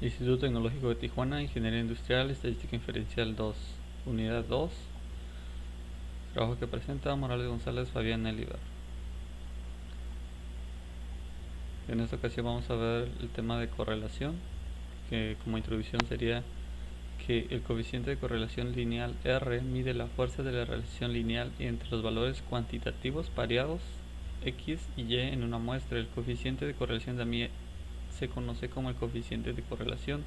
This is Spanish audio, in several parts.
Instituto Tecnológico de Tijuana, Ingeniería Industrial, Estadística Inferencial 2, Unidad 2. Trabajo que presenta Morales González, Fabián Elibar. En esta ocasión vamos a ver el tema de correlación, que como introducción sería que el coeficiente de correlación lineal R mide la fuerza de la relación lineal entre los valores cuantitativos pareados X y Y en una muestra. El coeficiente de correlación también se conoce como el coeficiente de correlación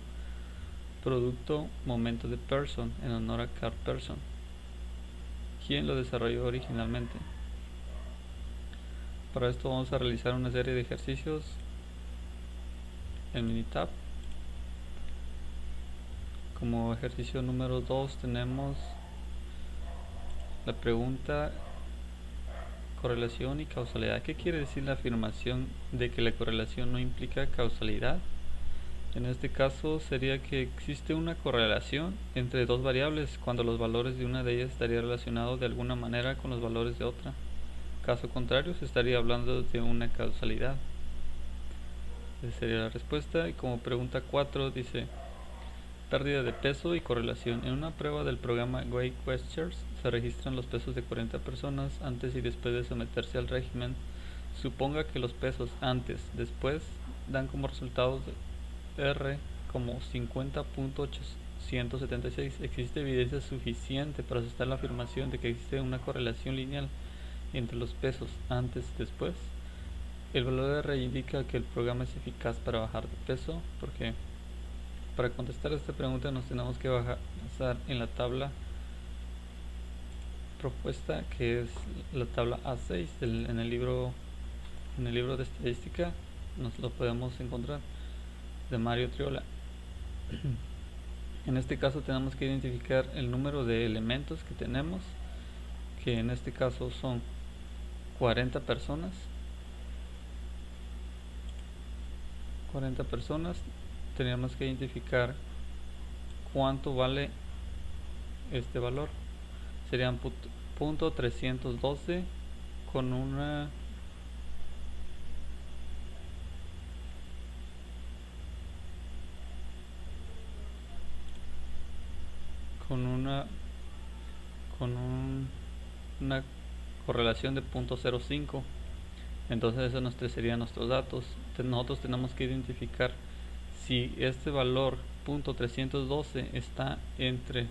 producto momento de Pearson, en honor a Carl Pearson, quien lo desarrolló originalmente. Para esto vamos a realizar una serie de ejercicios en Minitab. Como ejercicio número 2 tenemos la pregunta correlación y causalidad. ¿Qué quiere decir la afirmación de que la correlación no implica causalidad? En este caso sería que existe una correlación entre dos variables cuando los valores de una de ellas estaría relacionado de alguna manera con los valores de otra. Caso contrario, se estaría hablando de una causalidad. Esa sería la respuesta. Y como pregunta 4 dice: pérdida de peso y correlación. En una prueba del programa Weight Watchers se registran los pesos de 40 personas antes y después de someterse al régimen. Suponga que los pesos antes, después dan como resultados R como 50.876. Existe evidencia suficiente para sustentar la afirmación de que existe una correlación lineal entre los pesos antes y después. El valor de R indica que el programa es eficaz para bajar de peso, porque para contestar esta pregunta nos tenemos que basar en la tabla propuesta, que es la tabla A6 en el libro de estadística. Nos lo podemos encontrar, de Mario Triola. En este caso tenemos que identificar el número de elementos que tenemos, que en este caso son 40 personas. 40 personas. Tenemos que identificar cuánto vale este valor. Serían punto 312 con una una correlación de 0.05. Entonces esos serían nuestros datos. Nosotros tenemos que identificar si este valor .312 está entre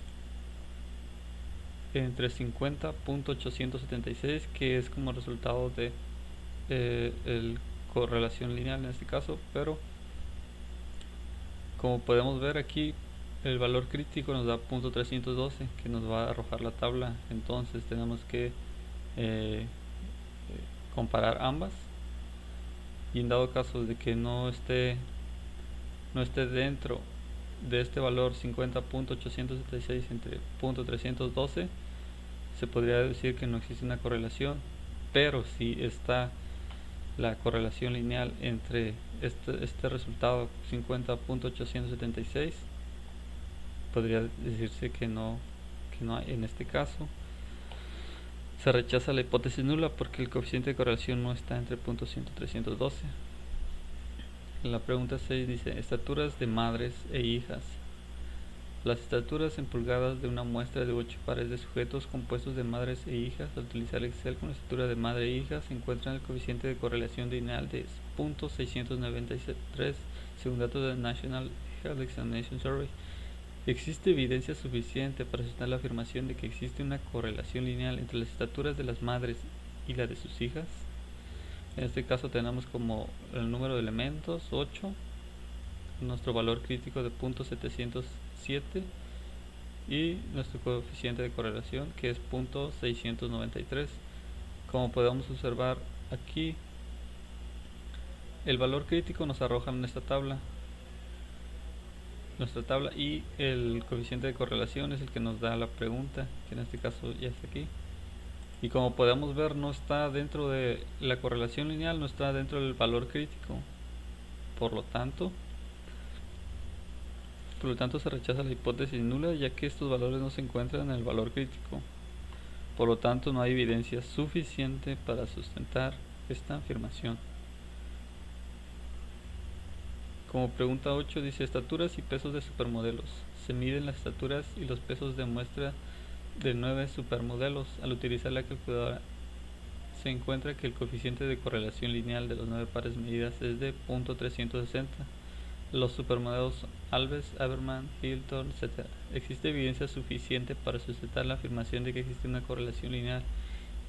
50.876, que es como resultado de el correlación lineal en este caso, pero como podemos ver aquí el valor crítico nos da .312, que nos va a arrojar la tabla. Entonces tenemos que comparar ambas, y en dado caso de que no esté dentro de este valor 50.876 entre .312, se podría decir que no existe una correlación. Pero si está la correlación lineal entre este resultado 50.876, podría decirse que no hay. En este caso se rechaza la hipótesis nula porque el coeficiente de correlación no está entre .312. La pregunta 6 dice: estaturas de madres e hijas. Las estaturas en pulgadas de una muestra de 8 pares de sujetos compuestos de madres e hijas. Al utilizar Excel con la estatura de madre e hija se encuentra el coeficiente de correlación lineal de .693 según datos de National Health Examination Survey. ¿Existe evidencia suficiente para sustentar la afirmación de que existe una correlación lineal entre las estaturas de las madres y la de sus hijas? En este caso tenemos como el número de elementos 8, nuestro valor crítico de .707 y nuestro coeficiente de correlación, que es .693. Como podemos observar aquí, el valor crítico nos arroja en esta tabla, y el coeficiente de correlación es el que nos da la pregunta, que en este caso ya está aquí. Y como podemos ver, no está dentro de la correlación lineal, no está dentro del valor crítico. Por lo tanto se rechaza la hipótesis nula, ya que estos valores no se encuentran en el valor crítico. Por lo tanto, no hay evidencia suficiente para sustentar esta afirmación. Como pregunta 8 dice estaturas y pesos de supermodelos. Se miden las estaturas y los pesos de muestra de 9 supermodelos. Al utilizar la calculadora se encuentra que el coeficiente de correlación lineal de los 9 pares medidas es de 0.360. Los supermodelos Alves, Habermas, Hilton, etc. ¿Existe evidencia suficiente para sustentar la afirmación de que existe una correlación lineal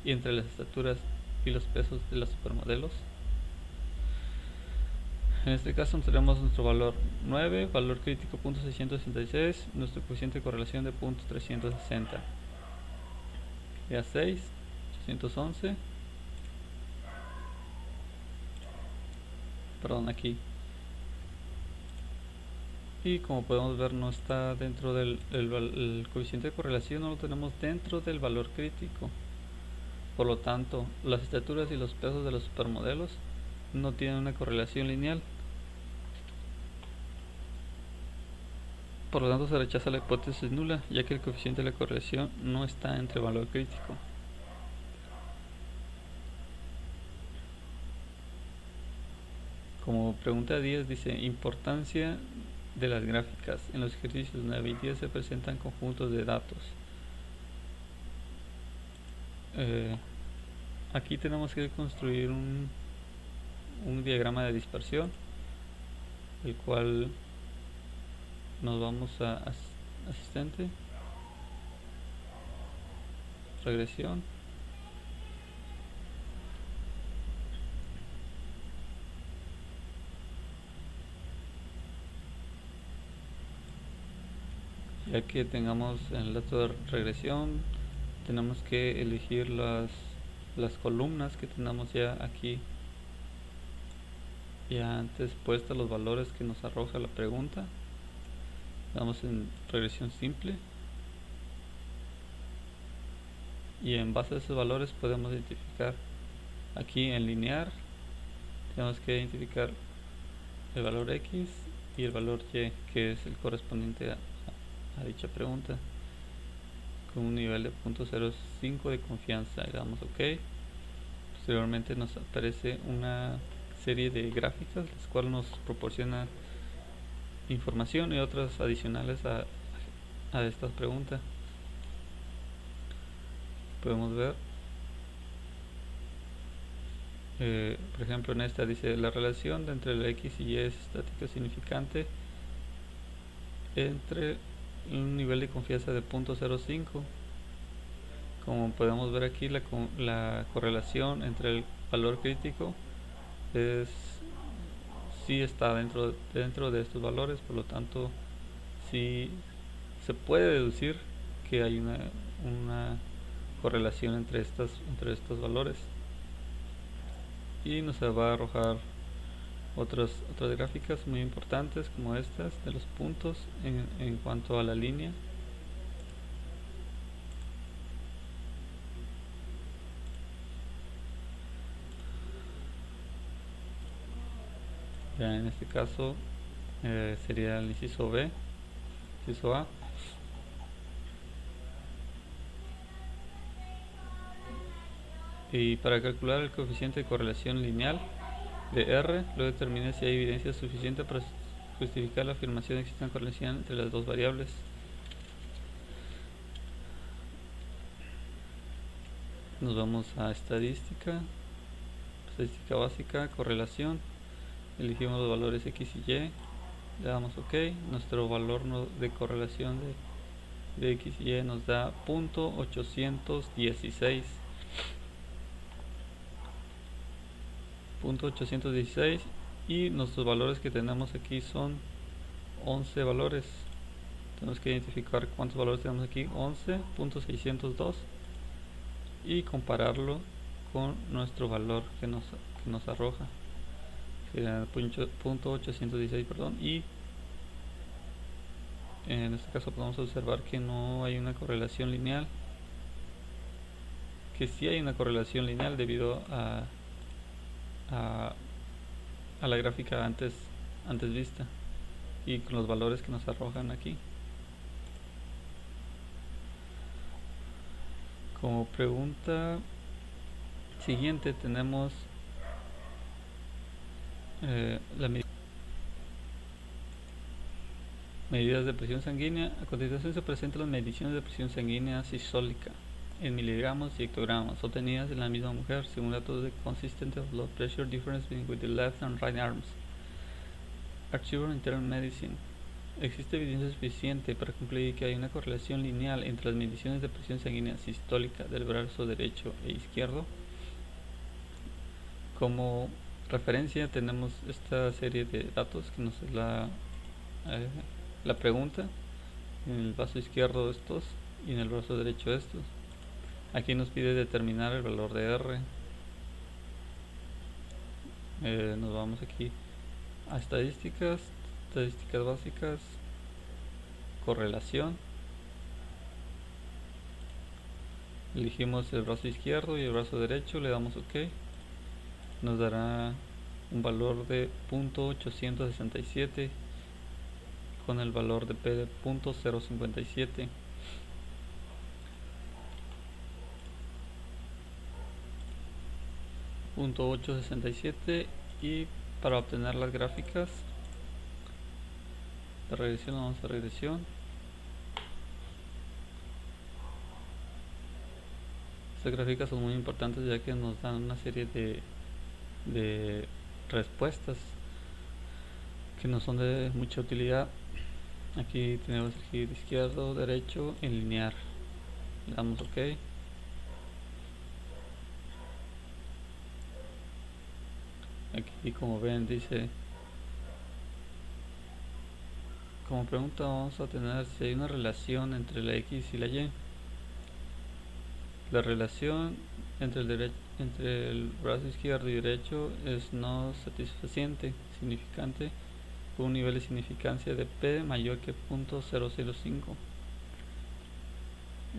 entre las estaturas y los pesos de los supermodelos? En este caso tenemos nuestro valor 9, valor crítico 0.666, nuestro coeficiente de correlación de 0.360. Ya 6, 811. Perdón, aquí. Y como podemos ver no está dentro del el coeficiente de correlación, no lo tenemos dentro del valor crítico. Por lo tanto, las estaturas y los pesos de los supermodelos no tienen una correlación lineal. Por lo tanto se rechaza la hipótesis nula, ya que el coeficiente de la correlación no está entre valor crítico. Como pregunta 10 dice, importancia de las gráficas. En los ejercicios 9 y 10 se presentan conjuntos de datos. Aquí tenemos que construir un diagrama de dispersión, el cual nos vamos a asistente, regresión, ya que tengamos el dato de regresión tenemos que elegir las columnas que tenemos ya aquí ya antes puestas, los valores que nos arroja la pregunta. Damos en regresión simple y en base a esos valores podemos identificar aquí en lineal. Tenemos que identificar el valor X y el valor Y, que es el correspondiente a dicha pregunta, con un nivel de 0.05 de confianza. Le damos OK. Posteriormente nos aparece una serie de gráficas, las cuales nos proporciona información y otras adicionales a estas preguntas. Podemos ver, por ejemplo, en esta dice la relación entre el X y Y es estática significante entre un nivel de confianza de 0.05. Como podemos ver aquí, la correlación entre el valor crítico sí está dentro de estos valores, por lo tanto sí se puede deducir que hay una correlación entre estos valores, y nos va a arrojar otras gráficas muy importantes como estas de los puntos en cuanto a la línea. Ya en este caso sería el inciso B, inciso A. Y para calcular el coeficiente de correlación lineal de R, luego determine si hay evidencia suficiente para justificar la afirmación de que existe una correlación entre las dos variables. Nos vamos a estadística básica, correlación, elegimos los valores X y Y, le damos OK. Nuestro valor de correlación de X y Y nos da 0.816. 0.816 y nuestros valores que tenemos aquí son 11 valores. Tenemos que identificar cuántos valores tenemos aquí, 11.602, y compararlo con nuestro valor que nos arroja, que era 0.816, perdón, y en este caso podemos observar que no hay una correlación lineal, que sí hay una correlación lineal debido a la gráfica antes vista y con los valores que nos arrojan aquí. Como pregunta siguiente tenemos la medida Medidas de presión sanguínea. A continuación se presentan las mediciones de presión sanguínea sistólica en miligramos y hectogramos obtenidas en la misma mujer según datos de consistent blood pressure difference between the left and right arms. Archivo of Internal Medicine. Existe evidencia suficiente para concluir que hay una correlación lineal entre las mediciones de presión sanguínea sistólica del brazo derecho e izquierdo. Como referencia tenemos esta serie de datos que nos da la pregunta. En el brazo izquierdo estos y en el brazo derecho estos. Aquí nos pide determinar el valor de R. Nos vamos aquí a estadísticas básicas, correlación. Elegimos el brazo izquierdo y el brazo derecho, le damos OK. Nos dará un valor de 0.867 con el valor de P de 0.057. .867 y para obtener las gráficas de regresión vamos a regresión. Estas gráficas son muy importantes ya que nos dan una serie de respuestas que no son de mucha utilidad. Aquí tenemos el giro izquierdo, derecho en lineal. Le damos OK. Aquí como ven dice, como pregunta vamos a tener si hay una relación entre la X y la Y. La relación entre el brazo izquierdo y derecho es no satisfaciente, significante, con un nivel de significancia de P mayor que 0.005.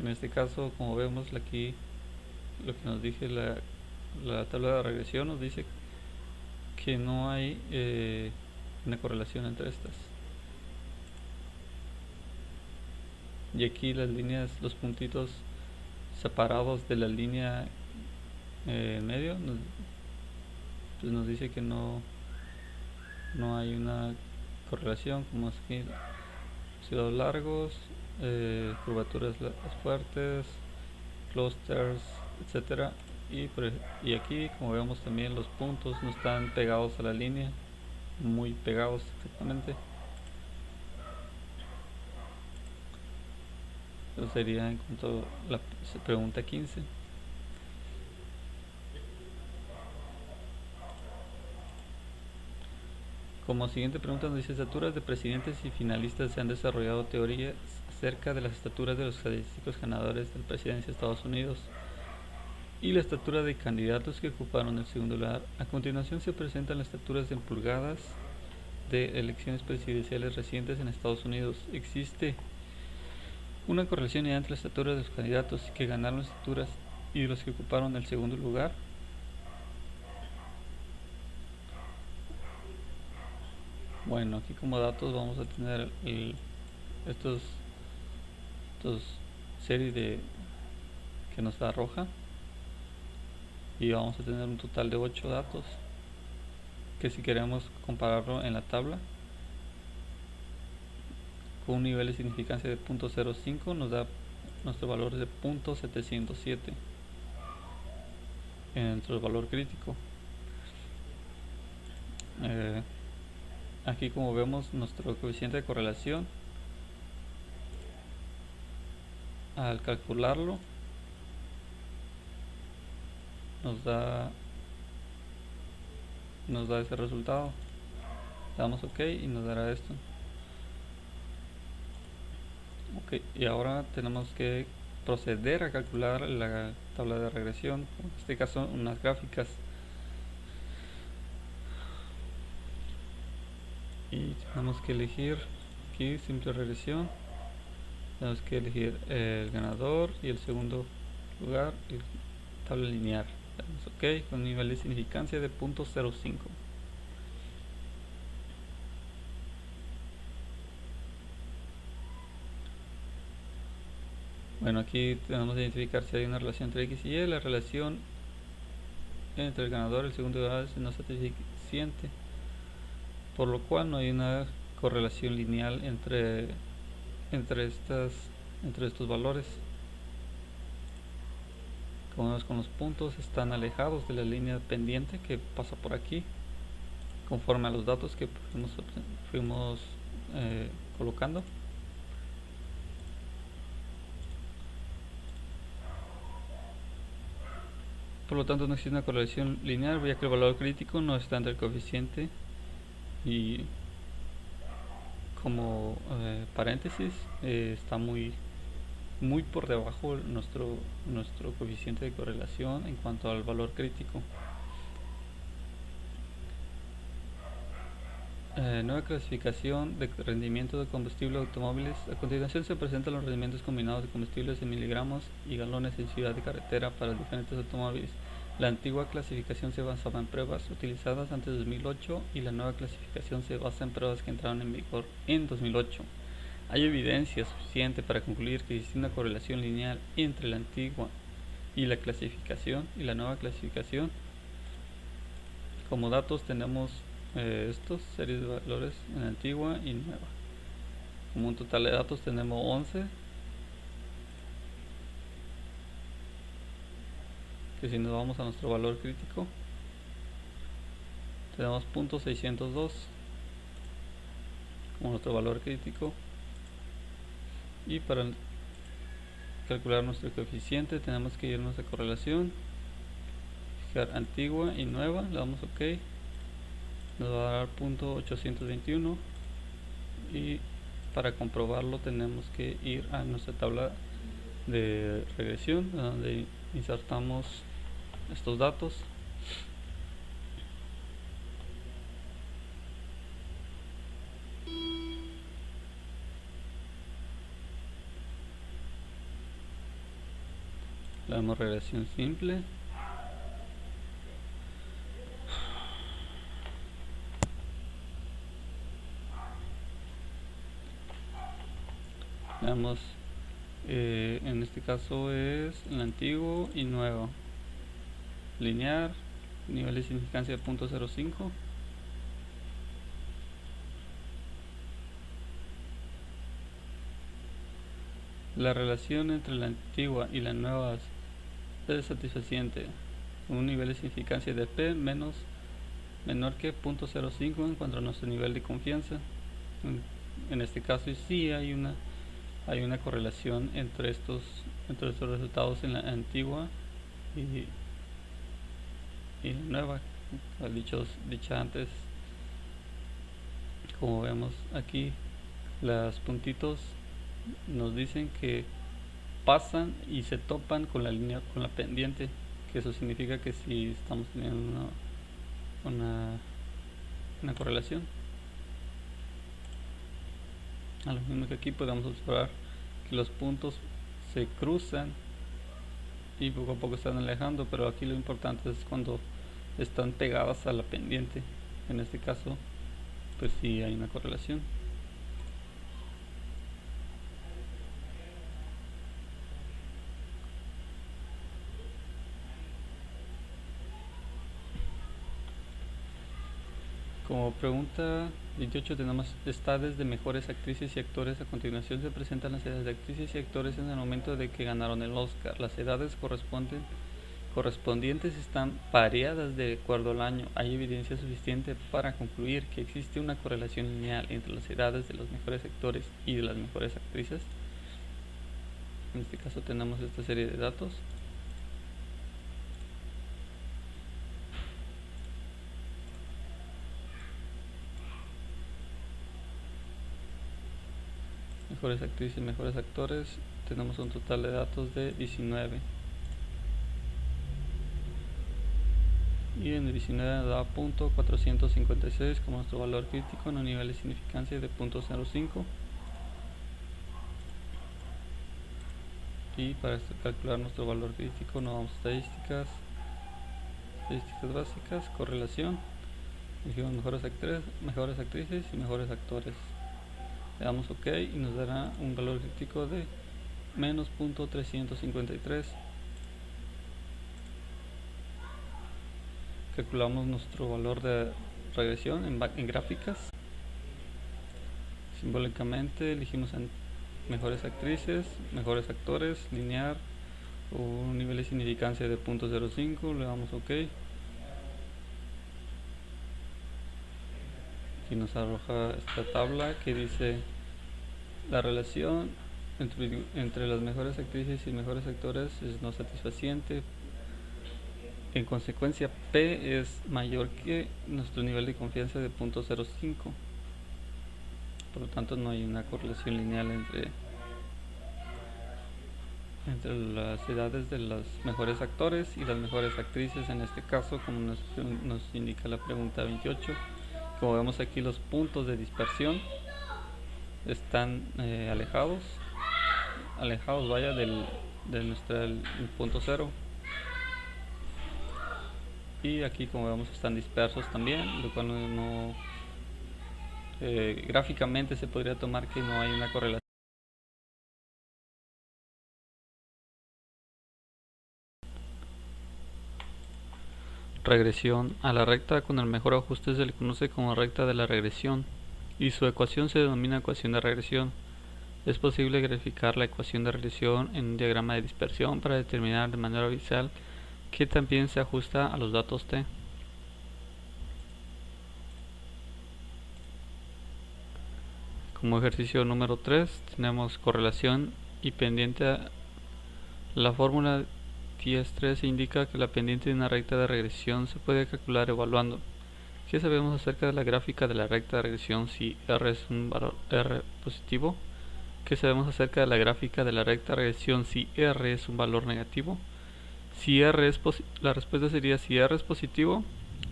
En este caso, como vemos aquí, lo que nos dice la tabla de regresión nos dice que no hay una correlación entre estas. Y aquí las líneas, los puntitos separados de la línea en medio pues nos dice que no hay una correlación, como aquí lados largos, curvaturas fuertes, clusters, etcétera. Y aquí como vemos también los puntos no están pegados a la línea, muy pegados exactamente. Eso sería en cuanto a la pregunta 15. Como siguiente pregunta nos dice: estaturas de presidentes y finalistas. Se han desarrollado teorías acerca de las estaturas de los estadísticos ganadores de la presidencia de Estados Unidos y la estatura de candidatos que ocuparon el segundo lugar. A continuación se presentan las estaturas en pulgadas de elecciones presidenciales recientes en Estados Unidos. Existe una correlación entre la estatura de los candidatos que ganaron las estaturas y de los que ocuparon el segundo lugar. Bueno, aquí como datos vamos a tener estos series que nos arroja, y vamos a tener un total de 8 datos que si queremos compararlo en la tabla con un nivel de significancia de 0.05 nos da nuestro valor de 0.707 en nuestro valor crítico. Aquí como vemos nuestro coeficiente de correlación, al calcularlo nos da ese resultado. Le damos OK y nos dará esto. OK, y ahora tenemos que proceder a calcular la tabla de regresión, en este caso unas gráficas. Y tenemos que elegir aquí simple regresión, tenemos que elegir el ganador y el segundo lugar y tabla lineal. Damos OK con un nivel de significancia de 0.05. Bueno, aquí tenemos que identificar si hay una relación entre X y Y. La relación entre el ganador y el segundo lugar es no satisfaciente, por lo cual no hay una correlación lineal entre estos valores. Como vemos, con los puntos están alejados de la línea pendiente que pasa por aquí, conforme a los datos que fuimos colocando. Por lo tanto, no existe una correlación lineal, ya que el valor crítico no está entre el coeficiente y, como paréntesis, está muy por debajo nuestro coeficiente de correlación en cuanto al valor crítico. Nueva clasificación de rendimiento de combustible de automóviles. A continuación se presentan los rendimientos combinados de combustibles en miligramos y galones en ciudad y carretera para diferentes automóviles. La antigua clasificación se basaba en pruebas utilizadas antes de 2008 y la nueva clasificación se basa en pruebas que entraron en vigor en 2008. Hay evidencia suficiente para concluir que existe una correlación lineal entre la antigua y la clasificación y la nueva clasificación. Como datos tenemos estos series de valores en antigua y nueva. Como un total de datos tenemos 11, que si nos vamos a nuestro valor crítico tenemos .602 como nuestro valor crítico, y para calcular nuestro coeficiente tenemos que irnos a correlación, fijar antigua y nueva, le damos OK, nos va a dar .821, y para comprobarlo tenemos que ir a nuestra tabla de regresión donde insertamos estos datos. Le damos regresión simple. Le damos, en este caso es el antiguo y nuevo. Lineal, nivel de significancia de 0.05. La relación entre la antigua y la nueva es satisfaciente, con un nivel de significancia de P menor que 0.05 en cuanto a nuestro nivel de confianza. En este caso sí hay una correlación entre estos resultados en la antigua y la nueva, dicha antes. Como vemos aquí, los puntitos nos dicen que pasan y se topan con la línea, con la pendiente, que eso significa que si estamos teniendo una correlación. A lo mismo que aquí podemos observar que los puntos se cruzan y poco a poco están alejando, pero aquí lo importante es cuando están pegadas a la pendiente. En este caso pues sí hay una correlación. Como pregunta 28 tenemos estades de mejores actrices y actores. A continuación se presentan las edades de actrices y actores en el momento de que ganaron el Oscar. Las edades correspondientes están variadas de acuerdo al año. Hay evidencia suficiente para concluir que existe una correlación lineal entre las edades de los mejores actores y de las mejores actrices. En este caso tenemos esta serie de datos. Mejores actrices y mejores actores, tenemos un total de datos de 19. Y en el 19 da .456 como nuestro valor crítico en un nivel de significancia de .05. Y para calcular nuestro valor crítico nos vamos a estadísticas básicas, correlación, elegimos mejores actrices y mejores actores. Le damos OK y nos dará un valor crítico de menos .353. Calculamos nuestro valor de regresión en gráficas. Simbólicamente elegimos mejores actrices, mejores actores, lineal, un nivel de significancia de 0.05, le damos OK. Aquí nos arroja esta tabla que dice la relación entre las mejores actrices y mejores actores es no satisfaciente. En consecuencia, P es mayor que nuestro nivel de confianza de 0.05. Por lo tanto, no hay una correlación lineal entre las edades de los mejores actores y las mejores actrices, en este caso, como nos indica la pregunta 28. Como vemos aquí, los puntos de dispersión están alejados vaya de nuestro punto cero, y aquí, como vemos, están dispersos también, lo cual gráficamente se podría tomar que no hay una correlación. Regresión a la recta con el mejor ajuste se le conoce como recta de la regresión y su ecuación se denomina ecuación de regresión. Es posible graficar la ecuación de regresión en un diagrama de dispersión para determinar de manera visual que también se ajusta a los datos t. Como ejercicio número 3 tenemos correlación y pendiente. La fórmula 10.3 indica que la pendiente de una recta de regresión se puede calcular evaluando. ¿Qué sabemos acerca de la gráfica de la recta de regresión si r es un valor r positivo? ¿Qué sabemos acerca de la gráfica de la recta de regresión si r es un valor negativo? Si r es la respuesta sería: si r es positivo,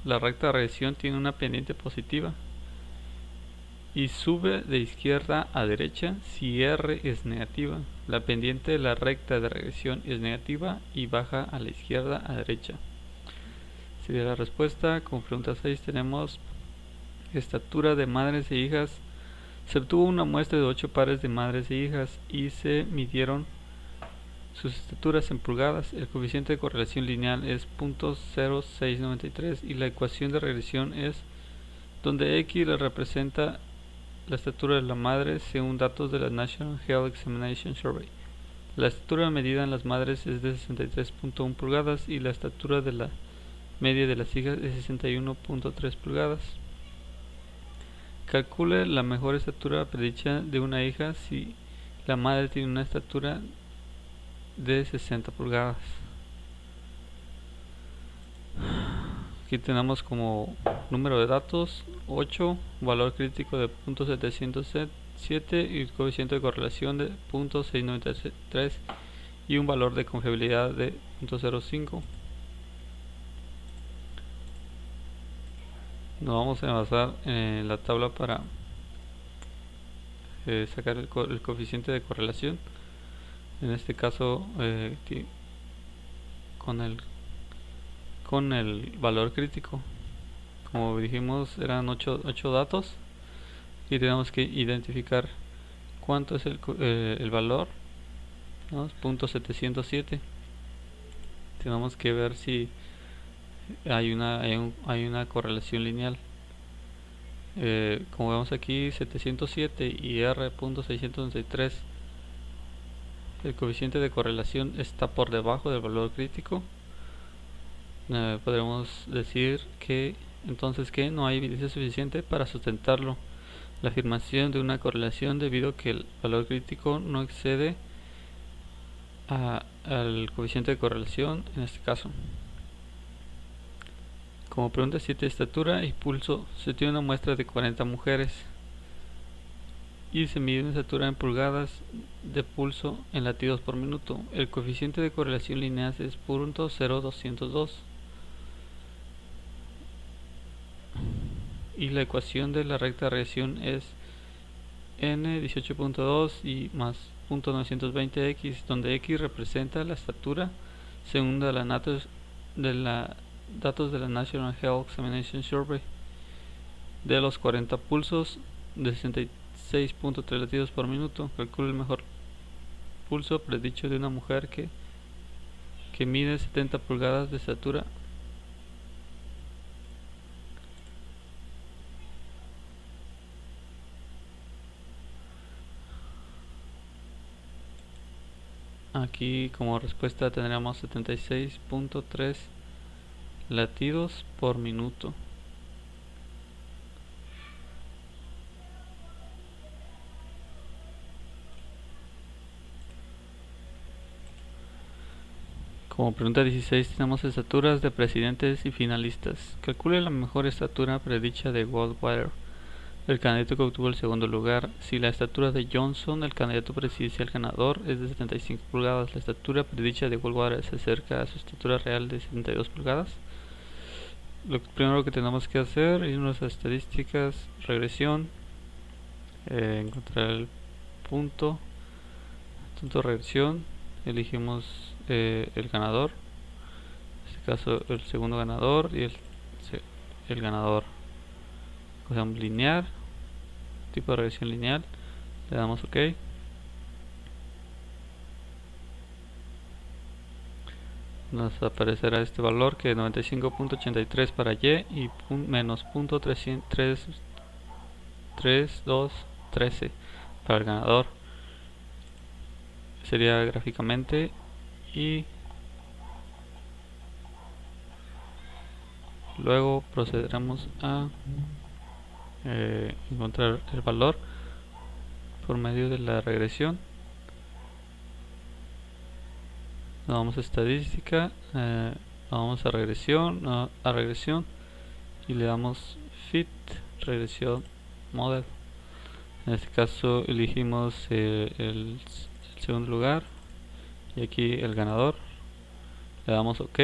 la recta de regresión tiene una pendiente positiva y sube de izquierda a derecha. Si r es negativa, la pendiente de la recta de regresión es negativa y baja a la izquierda a derecha. Sería la respuesta. Como pregunta 6 tenemos estatura de madres e hijas. Se obtuvo una muestra de 8 pares de madres e hijas y se midieron sus estaturas en pulgadas. El coeficiente de correlación lineal es 0.0693 y la ecuación de regresión es donde x le representa la estatura de la madre según datos de la National Health Examination Survey. La estatura medida en las madres es de 63.1 pulgadas y la estatura de la media de las hijas es 61.3 pulgadas. Calcule la mejor estatura predicha de una hija si la madre tiene una estatura de 60 pulgadas. Aquí tenemos como número de datos 8, valor crítico de 0.707 y el coeficiente de correlación de 0.693 y un valor de confiabilidad de 0.05. Nos vamos a basar en la tabla para sacar el coeficiente de correlación. En este caso con el valor crítico. Como dijimos, eran 8 datos y tenemos que identificar cuánto es el valor, ¿no? 0.707. Tenemos que ver si hay una correlación lineal. Como vemos aquí, 707 y R.693, el coeficiente de correlación está por debajo del valor crítico. Podremos decir que entonces que no hay evidencia suficiente para sustentarlo, la afirmación de una correlación, debido a que el valor crítico no excede al coeficiente de correlación en este caso. Como pregunta 7, estatura y pulso. Se tiene una muestra de 40 mujeres y se mide una estatura en pulgadas, de pulso en latidos por minuto. El coeficiente de correlación lineal es 0.0202 y la ecuación de la recta de regresión es n 18.2 y más 0.920x, donde x representa la estatura según datos de la National Health Examination Survey de los 40 pulsos de 66.3 latidos por minuto. Calcula el mejor pulso predicho de una mujer que mide 70 pulgadas de estatura. Aquí como respuesta tendríamos 76.3 latidos por minuto. Como pregunta 16 tenemos estaturas de presidentes y finalistas. Calcule la mejor estatura predicha de Goldwater, el candidato que obtuvo el segundo lugar. Si la estatura de Johnson, el candidato presidencial ganador, es de 75 pulgadas, la estatura predicha de Goldwater se acerca a su estatura real de 72 pulgadas. Lo primero que tenemos que hacer es irnos a estadísticas, regresión, encontrar el punto regresión, elegimos el ganador, en este caso el segundo ganador y el ganador. Cogemos lineal, tipo de regresión lineal, le damos OK. Nos aparecerá este valor que es 95.83 para Y y menos .3213 para el ganador. Sería gráficamente, y luego procederemos a encontrar el valor por medio de la regresión. Nos vamos a estadística, vamos a regresión, y le damos fit regresión model. En este caso elegimos el segundo lugar y aquí el ganador, le damos OK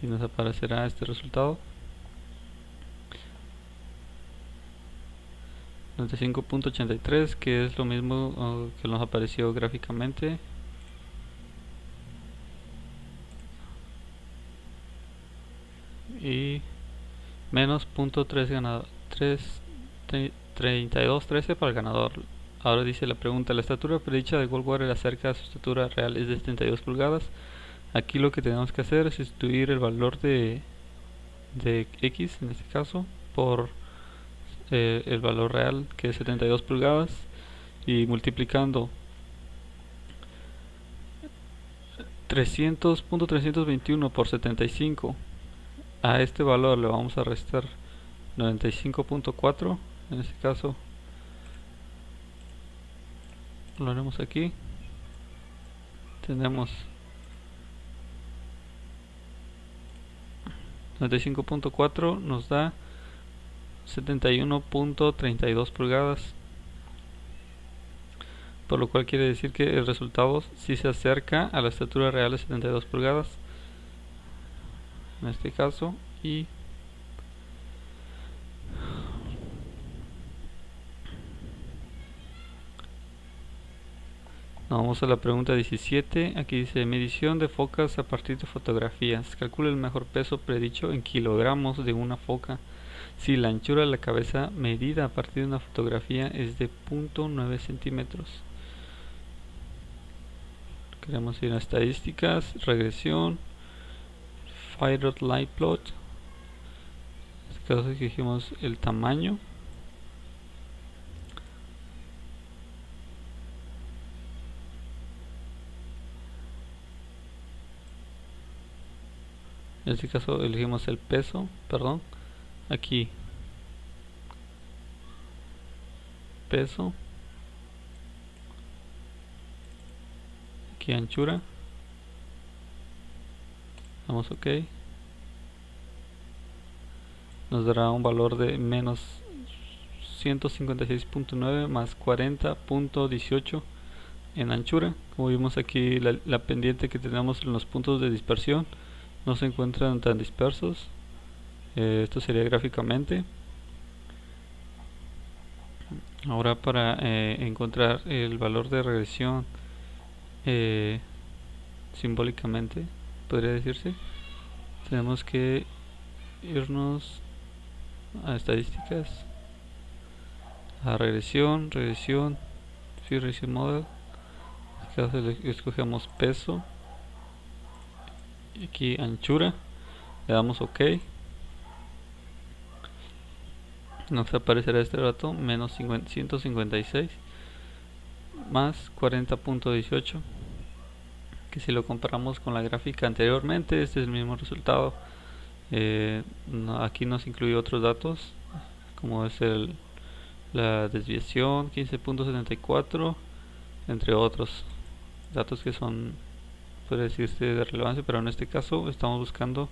y nos aparecerá este resultado: 95.83, que es lo mismo que nos apareció gráficamente. Y menos .3213 para el ganador. Ahora dice la pregunta: la estatura predicha de Goldwater acerca de su estatura real es de 72 pulgadas. Aquí lo que tenemos que hacer es sustituir el valor de X, en este caso, por el valor real, que es 72 pulgadas, y multiplicando 300.321 por 75 a este valor le vamos a restar 95.4. En este caso lo haremos aquí. Tenemos 95.4 nos da 71.32 pulgadas, por lo cual quiere decir que el resultado sí se acerca a la estatura real de 72 pulgadas en este caso. Y vamos a la pregunta 17. Aquí dice: medición de focas a partir de fotografías. Calcula el mejor peso predicho en kilogramos de una foca si la anchura de la cabeza medida a partir de una fotografía es de 0.9 centímetros. Queremos ir a estadísticas, regresión, Firefly Light Plot. En este caso exigimos el tamaño. En este caso elegimos el peso, perdón, aquí peso, aquí anchura, damos OK, nos dará un valor de menos 156.9 más 40.18 en anchura. Como vimos aquí, la pendiente que tenemos en los puntos de dispersión no se encuentran tan dispersos. Esto sería gráficamente. Ahora para encontrar el valor de regresión simbólicamente, podría decirse, tenemos que irnos a estadísticas, a regresión, regresión model. En este caso escogemos peso, aquí anchura, le damos OK, nos aparecerá este dato: menos 156 más 40.18, que si lo comparamos con la gráfica anteriormente, este es el mismo resultado. Aquí nos incluye otros datos, como es la desviación 15.74, entre otros datos que son, puede decirse, de relevancia, pero en este caso estamos buscando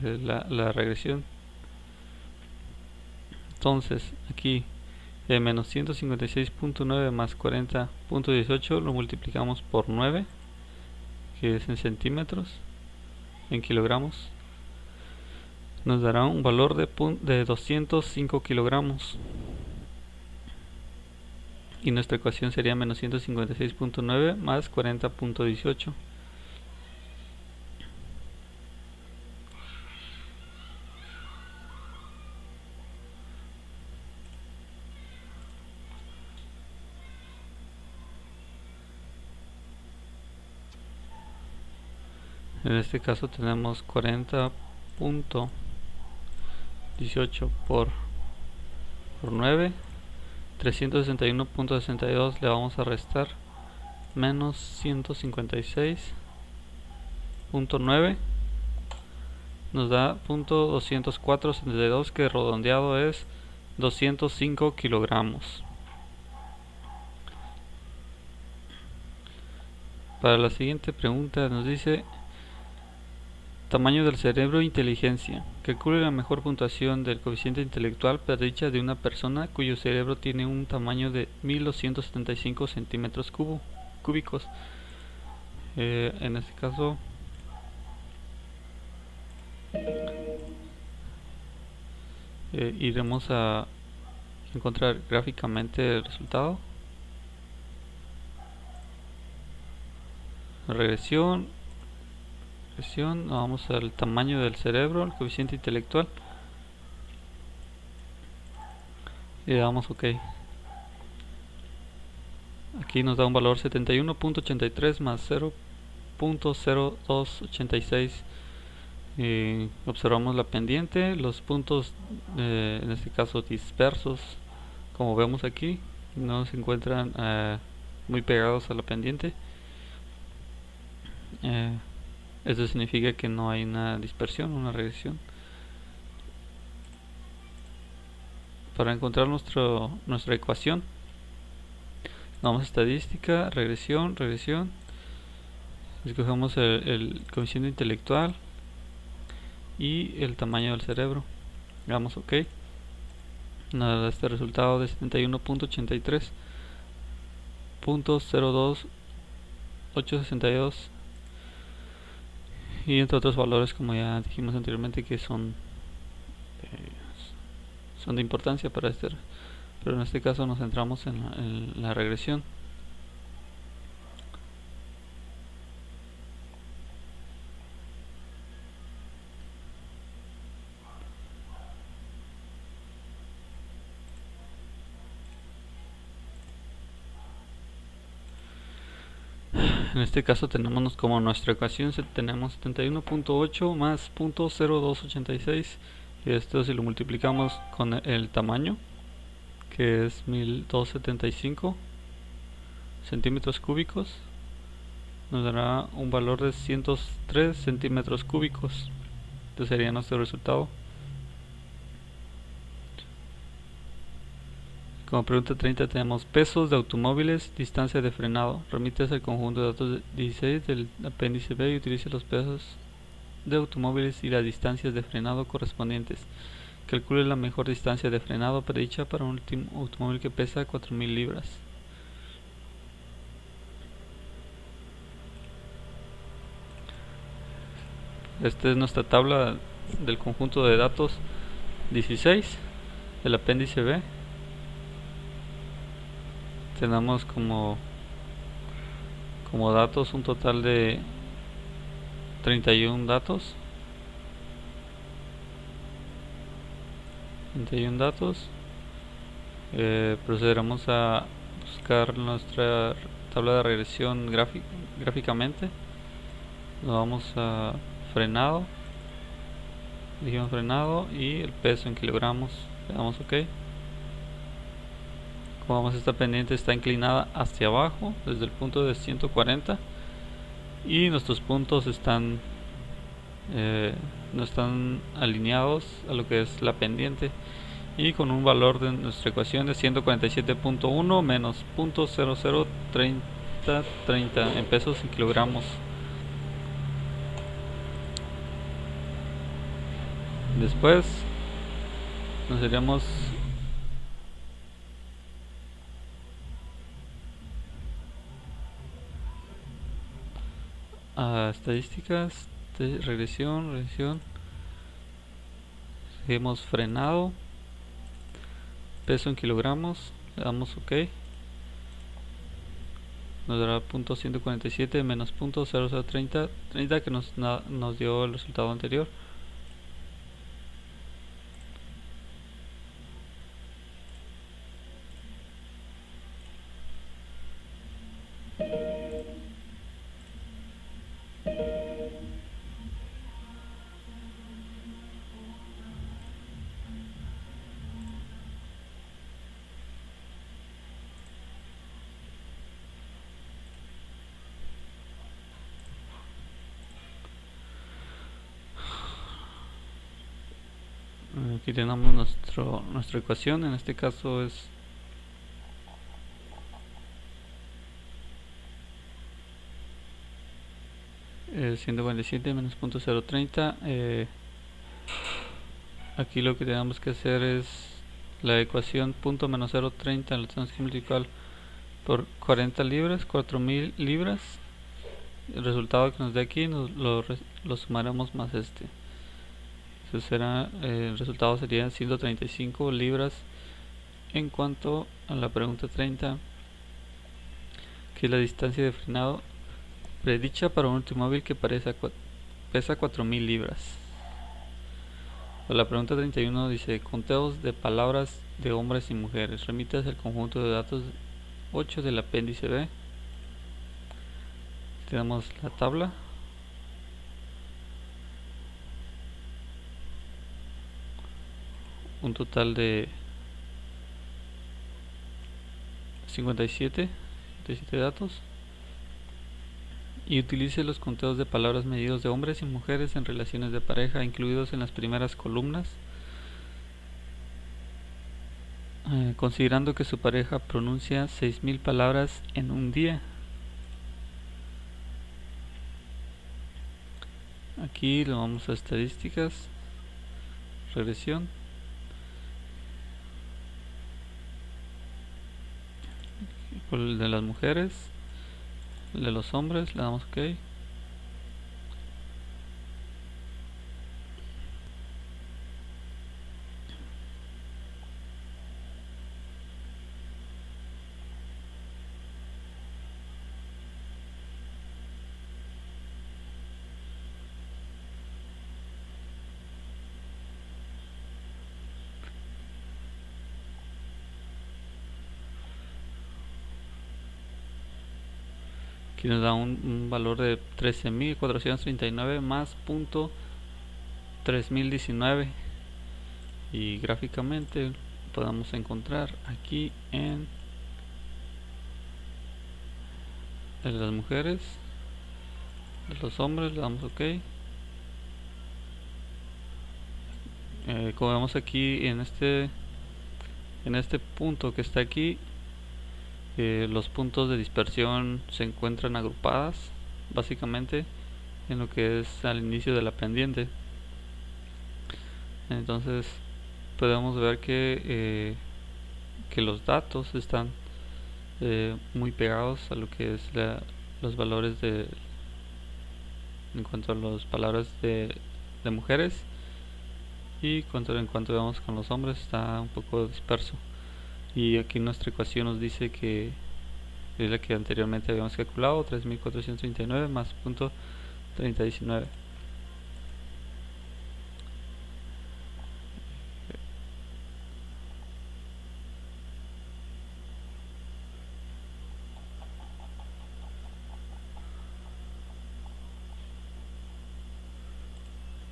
la regresión. Entonces aquí menos 156.9 más 40.18 lo multiplicamos por 9, que es en centímetros, en kilogramos, nos dará un valor de 205 kilogramos, y nuestra ecuación sería menos 156.9 más 40.18. En este caso tenemos 40.18 por 9, 361.62, le vamos a restar menos 156.9, nos da .204.72, que redondeado es 205 kilogramos. Para la siguiente pregunta nos dice: tamaño del cerebro e inteligencia. Calcule la mejor puntuación del coeficiente intelectual predicha de una persona cuyo cerebro tiene un tamaño de 1275 centímetros cúbicos. En este caso iremos a encontrar gráficamente el resultado. Regresión, vamos al tamaño del cerebro, el coeficiente intelectual, y le damos OK. Aquí nos da un valor 71.83 más 0.0286. Observamos la pendiente, los puntos en este caso dispersos, como vemos aquí, no se encuentran muy pegados a la pendiente. Eso significa que no hay una dispersión, una regresión. Para encontrar nuestra ecuación, vamos a estadística, regresión, escogemos el coeficiente intelectual y el tamaño del cerebro, le damos OK. Nos da este resultado de 71.83, .02862, y entre otros valores, como ya dijimos anteriormente, que son de importancia para pero en este caso nos centramos en la regresión. En este caso tenemos como nuestra ecuación, tenemos 71.8 más .0286, y esto si lo multiplicamos con el tamaño, que es 1275 centímetros cúbicos, nos dará un valor de 103 centímetros cúbicos. Este sería nuestro resultado. Como pregunta 30 tenemos pesos de automóviles, distancia de frenado. Remítese al conjunto de datos 16 del apéndice B y utilice los pesos de automóviles y las distancias de frenado correspondientes. Calcule la mejor distancia de frenado predicha para un automóvil que pesa 4000 libras. Esta es nuestra tabla del conjunto de datos 16 del apéndice B. Tenemos como datos un total de 31 datos. Procederemos a buscar nuestra tabla de regresión gráficamente. Nos vamos a frenado, dijimos frenado, y el peso en kilogramos, le damos OK. Como vemos, esta pendiente está inclinada hacia abajo desde el punto de 140 y nuestros puntos no están alineados a lo que es la pendiente, y con un valor de nuestra ecuación de 147.1 menos 0.003030 en pesos y kilogramos. Después nos iríamos a estadísticas de regresión. Seguimos frenado, peso en kilogramos, le damos OK, nos dará .147 menos .0030 que nos dio el resultado anterior. Aquí tenemos nuestra ecuación, en este caso es 147 menos .030. Aquí lo que tenemos que hacer es la ecuación menos 0.30 la tenemos que multiplicar por 40 libras, 4000 libras. El resultado que nos dé aquí lo sumaremos más este. Entonces el resultado sería 135 libras. En cuanto a la pregunta 30, que es la distancia de frenado predicha para un automóvil que pesa 4000 libras. La pregunta 31 dice: conteos de palabras de hombres y mujeres. Remitas al conjunto de datos 8 del apéndice B. Tenemos la tabla. Un total de 57 datos. Y utilice los conteos de palabras medidos de hombres y mujeres en relaciones de pareja incluidos en las primeras columnas, considerando que su pareja pronuncia 6000 palabras en un día. Aquí lo vamos a estadísticas, regresión. Por el de las mujeres, el de los hombres, le damos OK. Aquí nos da un valor de 13.439 más .3019, y gráficamente podemos encontrar aquí en las mujeres, los hombres, le damos OK. Como vemos aquí en este punto que está aquí, los puntos de dispersión se encuentran agrupadas básicamente en lo que es al inicio de la pendiente. Entonces podemos ver que los datos están muy pegados a lo que es los valores en cuanto a las palabras de mujeres, y en cuanto vemos con los hombres está un poco disperso. Y aquí nuestra ecuación nos dice que es la que anteriormente habíamos calculado, 3439 más .3019.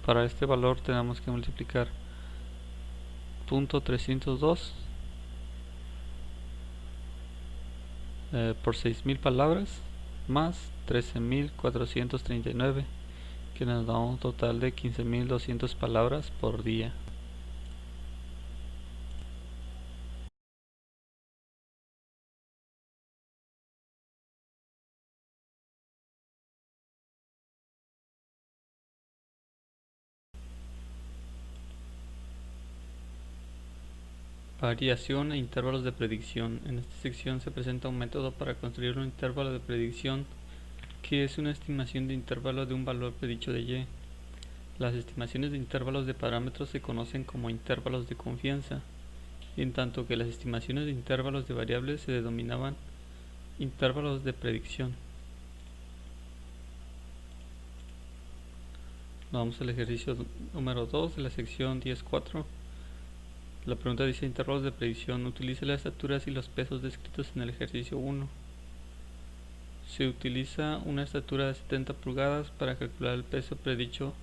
Para este valor tenemos que multiplicar .302 por 6000 palabras más 13.439, que nos da un total de 15.200 palabras por día. Variación e intervalos de predicción. En esta sección se presenta un método para construir un intervalo de predicción, que es una estimación de intervalo de un valor predicho de y. Las estimaciones de intervalos de parámetros se conocen como intervalos de confianza, en tanto que las estimaciones de intervalos de variables se denominaban intervalos de predicción. Vamos al ejercicio número 2 de la sección 10.4. La pregunta dice: intervalos de predicción. Utilice las estaturas y los pesos descritos en el ejercicio 1. Se utiliza una estatura de 70 pulgadas para calcular el peso predicho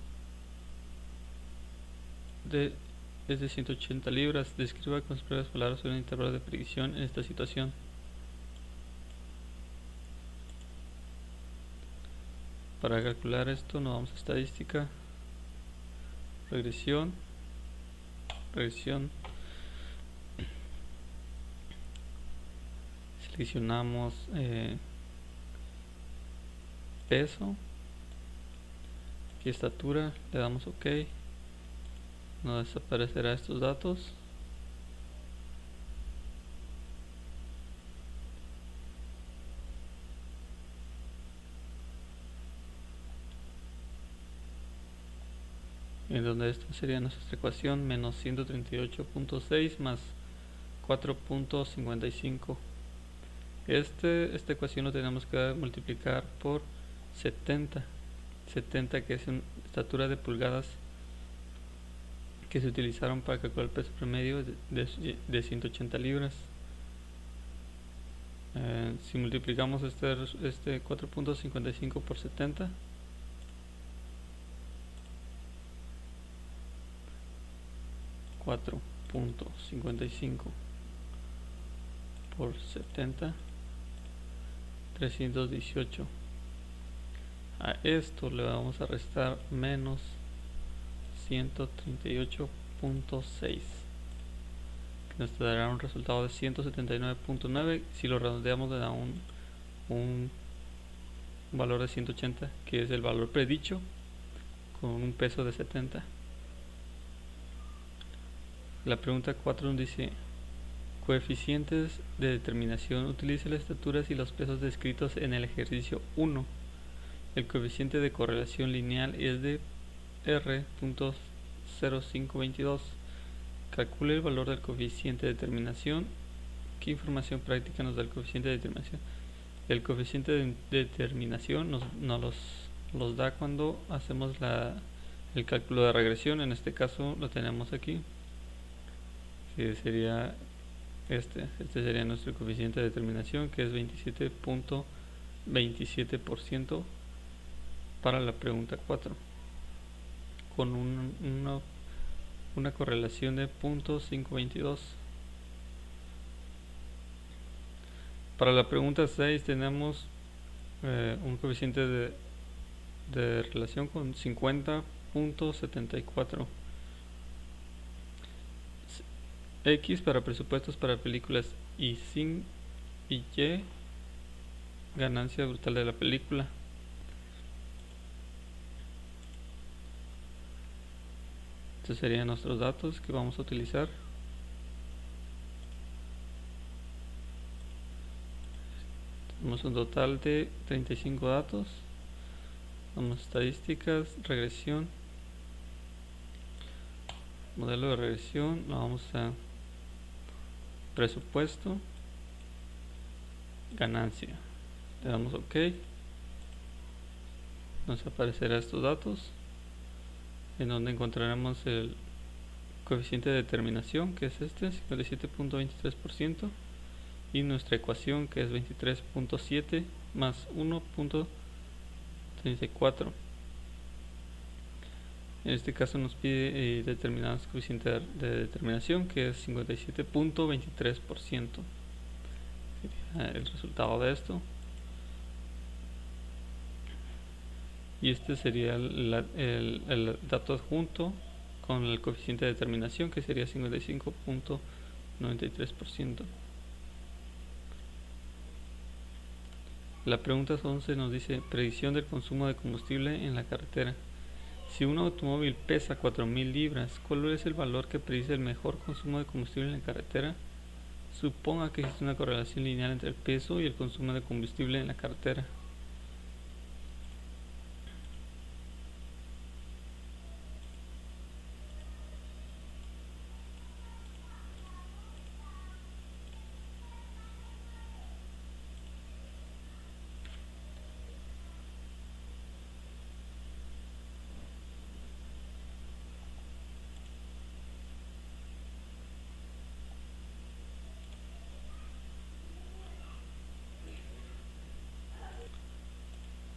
es de 180 libras. Describa con sus propias palabras un intervalo de predicción en esta situación. Para calcular esto nos vamos a estadística, regresión, seleccionamos peso y estatura, le damos OK, nos desaparecerá estos datos. En donde esto sería nuestra ecuación: menos 138.6 más 4.55. Esta ecuación lo tenemos que multiplicar por 70, que es una estatura de pulgadas que se utilizaron para calcular el peso promedio de 180 libras. Si multiplicamos este 4.55 por 70, $4.55 por 70, 318. A esto le vamos a restar menos 138.6, que nos dará un resultado de 179.9. Si lo redondeamos le da un valor de 180, que es el valor predicho con un peso de 70. La pregunta 4 nos dice: coeficientes de determinación. Utilice las estaturas y los pesos descritos en el ejercicio 1. El coeficiente de correlación lineal es de R.0522. Calcule el valor del coeficiente de determinación. ¿Qué información práctica nos da el coeficiente de determinación? El coeficiente de determinación nos los da cuando hacemos el cálculo de regresión. En este caso lo tenemos aquí, que sería este sería nuestro coeficiente de determinación, que es 27.27% para la pregunta 4, con una correlación de 0.522. Para la pregunta 6 tenemos un coeficiente de relación con 50.74. X para presupuestos para películas y Y ganancia brutal de la película. Estos serían nuestros datos que vamos a utilizar. Tenemos un total de 35 datos. Vamos a estadísticas, regresión, modelo de regresión, lo vamos a presupuesto, ganancia. Le damos OK. Nos aparecerá estos datos, en donde encontraremos el coeficiente de determinación, que es este, 57.23%, y nuestra ecuación, que es 23.7 más 1.34. En este caso nos pide determinar el coeficiente de determinación, que es 57.23%. el resultado de esto. Y este sería el dato adjunto con el coeficiente de determinación, que sería 55.93%. La pregunta 11 nos dice predicción del consumo de combustible en la carretera. Si un automóvil pesa 4.000 libras, ¿cuál es el valor que predice el mejor consumo de combustible en la carretera? Suponga que existe una correlación lineal entre el peso y el consumo de combustible en la carretera.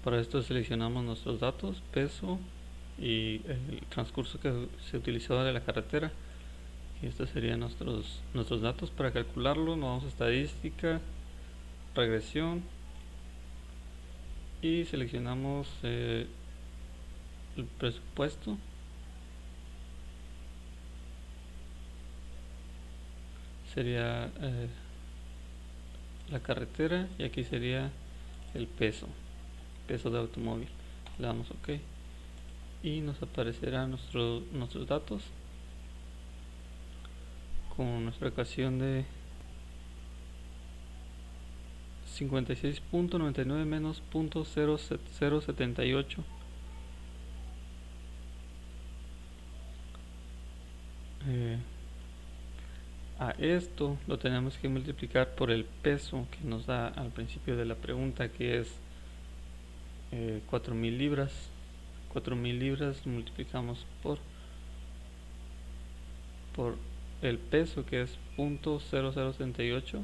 Para esto seleccionamos nuestros datos, peso y el transcurso que se utilizó de la carretera. Y estos serían nuestros datos para calcularlo. Nos vamos a estadística, regresión y seleccionamos el presupuesto. Sería la carretera y aquí sería el peso de automóvil. Le damos OK y nos aparecerán nuestros datos con nuestra ecuación de 56.99 menos 0.0078. A esto lo tenemos que multiplicar por el peso que nos da al principio de la pregunta, que es 4.000 libras. 4.000 libras multiplicamos por el peso, que es 0.0078,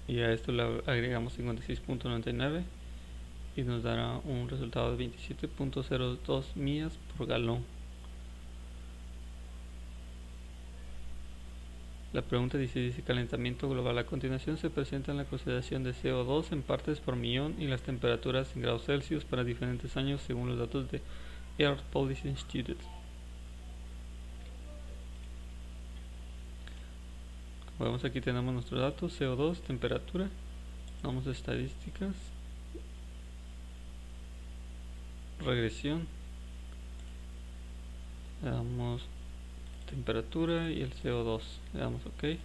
y a esto le agregamos 56.99 y nos dará un resultado de 27.02 millas por galón. La pregunta dice calentamiento global. A continuación se presenta la consideración de CO2 en partes por millón y las temperaturas en grados Celsius para diferentes años según los datos de Air Policy Institute. Como vemos, aquí tenemos nuestros datos: CO2, temperatura. Vamos a estadísticas, regresión, le damos temperatura y el CO2, le damos OK.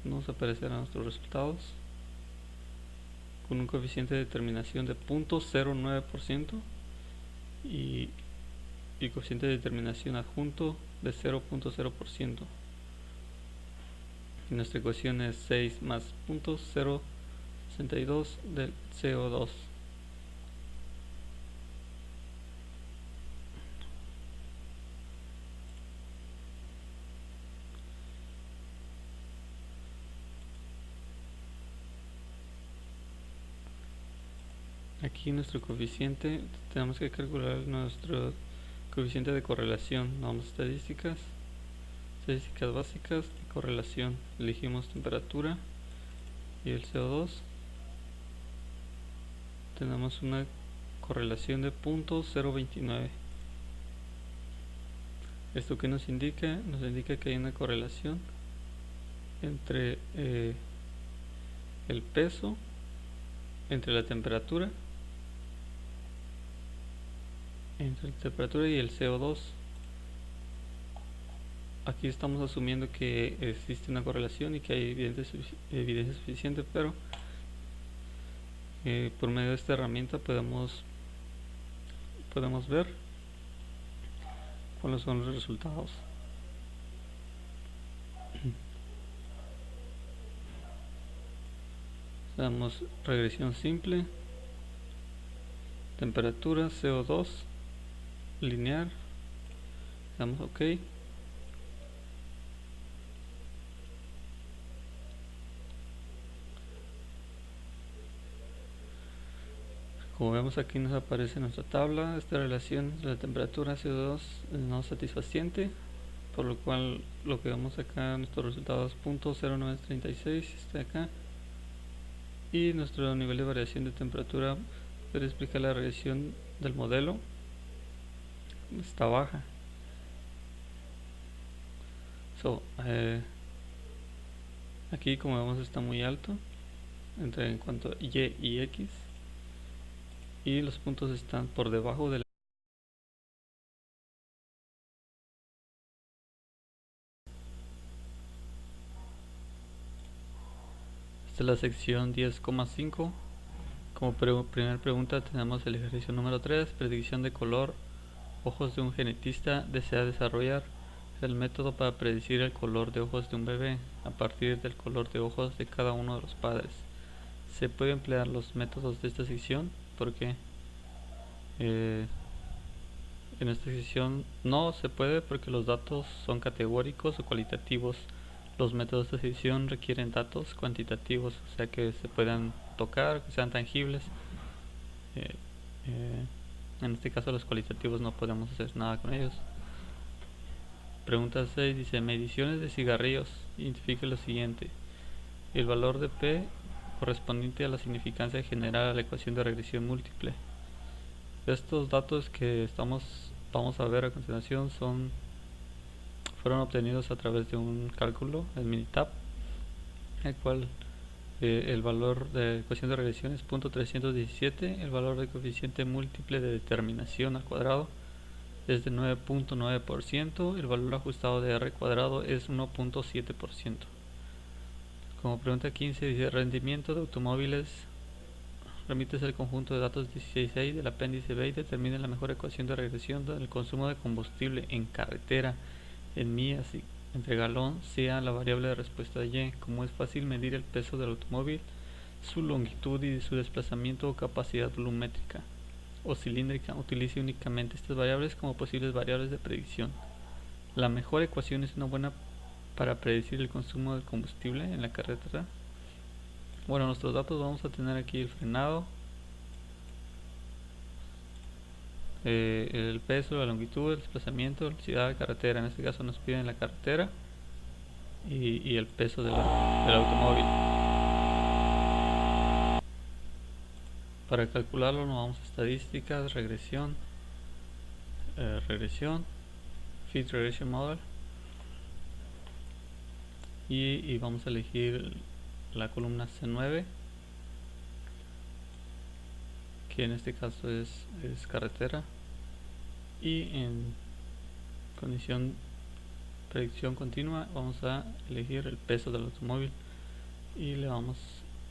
Nos aparecerán nuestros resultados con un coeficiente de determinación de 0.09% y coeficiente de determinación adjunto de 0.0%. y nuestra ecuación es 6 más 0.062 del CO2. Aquí nuestro coeficiente, tenemos que calcular nuestro coeficiente de correlación. Vamos a estadísticas básicas y correlación. Elegimos temperatura y el CO2. Tenemos una correlación de 0.029. ¿Esto qué nos indica? Nos indica que hay una correlación entre el peso, entre la temperatura y el CO2. Aquí estamos asumiendo que existe una correlación y que hay evidencia suficiente, pero por medio de esta herramienta podemos ver cuáles son los resultados. Damos regresión simple, temperatura, CO2, lineal, damos OK. Como vemos, aquí nos aparece nuestra tabla. Esta relación de la temperatura CO2 no satisfaciente, por lo cual lo que vemos acá, nuestro resultado es .0936, está acá, y nuestro nivel de variación de temperatura para explicar la regresión del modelo está baja. Aquí, como vemos, está muy alto en cuanto a Y y X, y los puntos están por debajo de la. Esta es la sección 10,5. Como primera pregunta tenemos el ejercicio número 3, predicción de color. Ojos de un genetista desea desarrollar el método para predecir el color de ojos de un bebé a partir del color de ojos de cada uno de los padres. ¿Se puede emplear los métodos de esta sección? Porque en esta sección no se puede, porque los datos son categóricos o cualitativos. Los métodos de sección requieren datos cuantitativos, o sea, que se puedan tocar, que sean tangibles. Eh, eh, en este caso los cualitativos no podemos hacer nada con ellos. Pregunta 6 dice: mediciones de cigarrillos. Identifique lo siguiente: el valor de P correspondiente a la significancia general a la ecuación de regresión múltiple. Estos datos que vamos a ver a continuación fueron obtenidos a través de un cálculo, el Minitab, el cual el valor de ecuación de regresión es .317, el valor de coeficiente múltiple de determinación al cuadrado es de 9.9%, el valor ajustado de R cuadrado es 1.7%. Como pregunta 15 dice: rendimiento de automóviles. Remítese el conjunto de datos 16.6 del apéndice B y determine la mejor ecuación de regresión donde el consumo de combustible en carretera en millas entre galón sea la variable de respuesta de Y. Como es fácil medir el peso del automóvil, su longitud y su desplazamiento o capacidad volumétrica o cilíndrica, utilice únicamente estas variables como posibles variables de predicción. La mejor ecuación es una buena para predecir el consumo de combustible en la carretera. Bueno, nuestros datos vamos a tener aquí el frenado, el peso, la longitud, el desplazamiento, la velocidad de carretera. En este caso nos piden la carretera y el peso del automóvil. Para calcularlo nos vamos a estadísticas, regresión, Fit Regression Model, y vamos a elegir la columna C9, que en este caso es carretera, y en condición predicción continua vamos a elegir el peso del automóvil y le vamos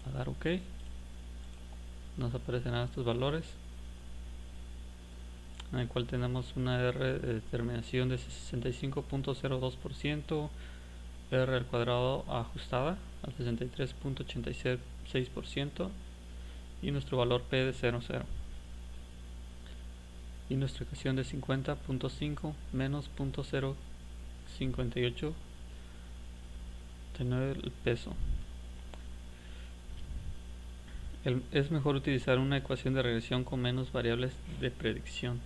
a dar OK. Nos aparecen estos valores, en el cual tenemos una R de determinación de 65.02%, R al cuadrado ajustada al 63.86% y nuestro valor P de 0,0 y nuestra ecuación de 50.5 menos 0.058 tener el peso. Es mejor utilizar una ecuación de regresión con menos variables de predicción.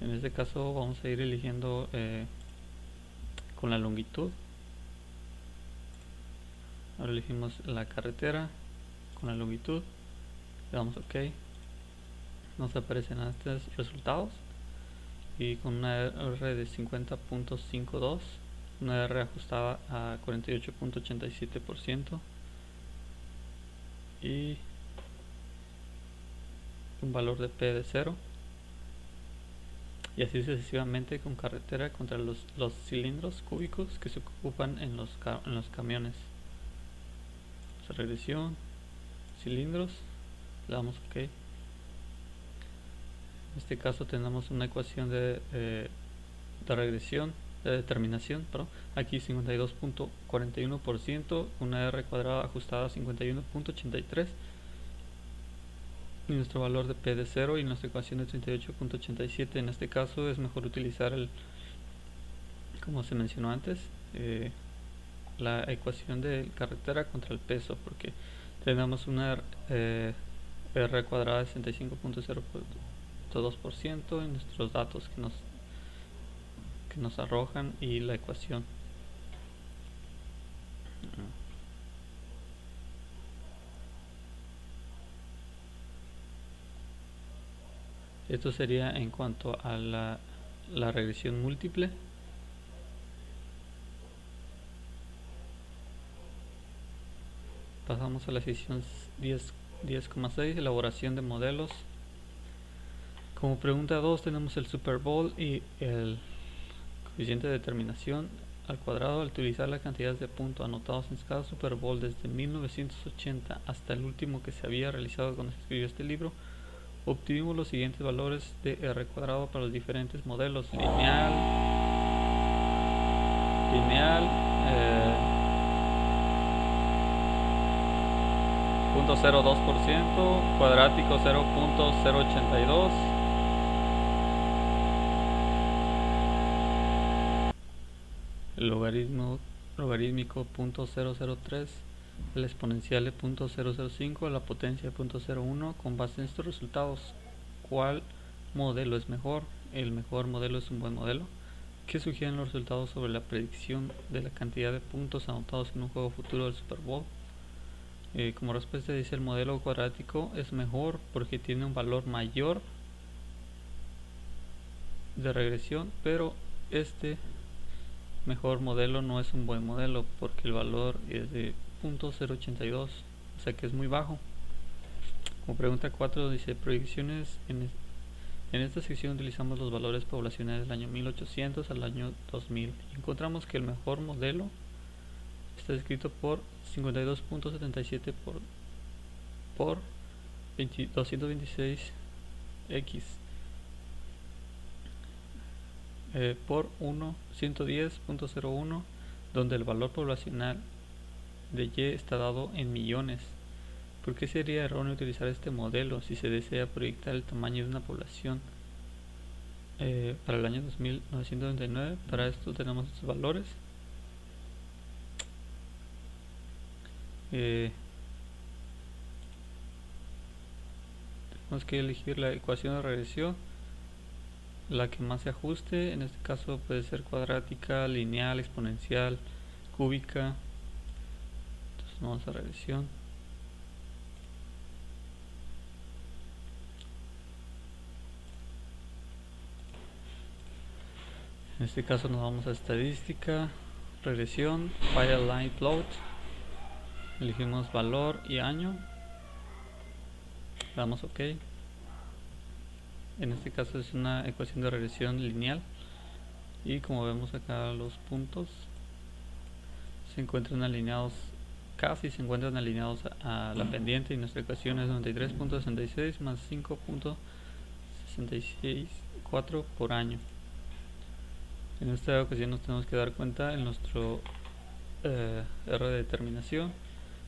En este caso vamos a ir eligiendo con la longitud. Ahora elegimos la carretera con la longitud, le damos OK. Nos aparecen estos resultados y con una R de 50.52, una R ajustada a 48.87% y un valor de P de 0, y así sucesivamente con carretera contra los cilindros cúbicos que se ocupan en los camiones. Regresión, cilindros, le damos OK. En este caso tenemos una ecuación de regresión, de determinación, aquí 52.41%, una R cuadrada ajustada a 51.83 y nuestro valor de P de 0 y nuestra ecuación de 38.87. En este caso es mejor utilizar como se mencionó antes, la ecuación de carretera contra el peso, porque tenemos una R cuadrada 65.02% y nuestros datos que nos arrojan y la ecuación. Esto sería en cuanto a la regresión múltiple. Pasamos a la sección 10,6, elaboración de modelos. Como pregunta 2 tenemos el Super Bowl y el coeficiente de determinación al cuadrado. Al utilizar las cantidades de puntos anotados en cada Super Bowl desde 1980 hasta el último que se había realizado cuando se escribió este libro, obtuvimos los siguientes valores de R cuadrado para los diferentes modelos: lineal, 0.02%, cuadrático 0.082, logarítmico 0.003, el exponencial de 0.005, la potencia de 0.01. Con base en estos resultados, ¿cuál modelo es mejor? El mejor modelo es un buen modelo. ¿Qué sugieren los resultados sobre la predicción de la cantidad de puntos anotados en un juego futuro del Super Bowl? Como respuesta dice: el modelo cuadrático es mejor porque tiene un valor mayor de regresión, pero este mejor modelo no es un buen modelo porque el valor es de 0.082, o sea que es muy bajo. Como pregunta 4 dice: proyecciones. En esta sección utilizamos los valores poblacionales del año 1800 al año 2000. Encontramos que el mejor modelo está escrito por 52.77 por 226x por 110.01, donde el valor poblacional de Y está dado en millones. ¿Por qué sería erróneo utilizar este modelo si se desea proyectar el tamaño de una población para el año 2999? Para esto tenemos estos valores. Tenemos que elegir la ecuación de regresión, la que más se ajuste. En este caso puede ser cuadrática, lineal, exponencial, cúbica. Entonces vamos a regresión. En este caso nos vamos a estadística, regresión, file line plot. Elegimos valor y año, damos OK. En este caso es una ecuación de regresión lineal y como vemos acá los puntos se encuentran alineados, casi se encuentran alineados a la pendiente, y nuestra ecuación es 93.66 más 5.664 por año. En esta ocasión nos tenemos que dar cuenta en nuestro R de determinación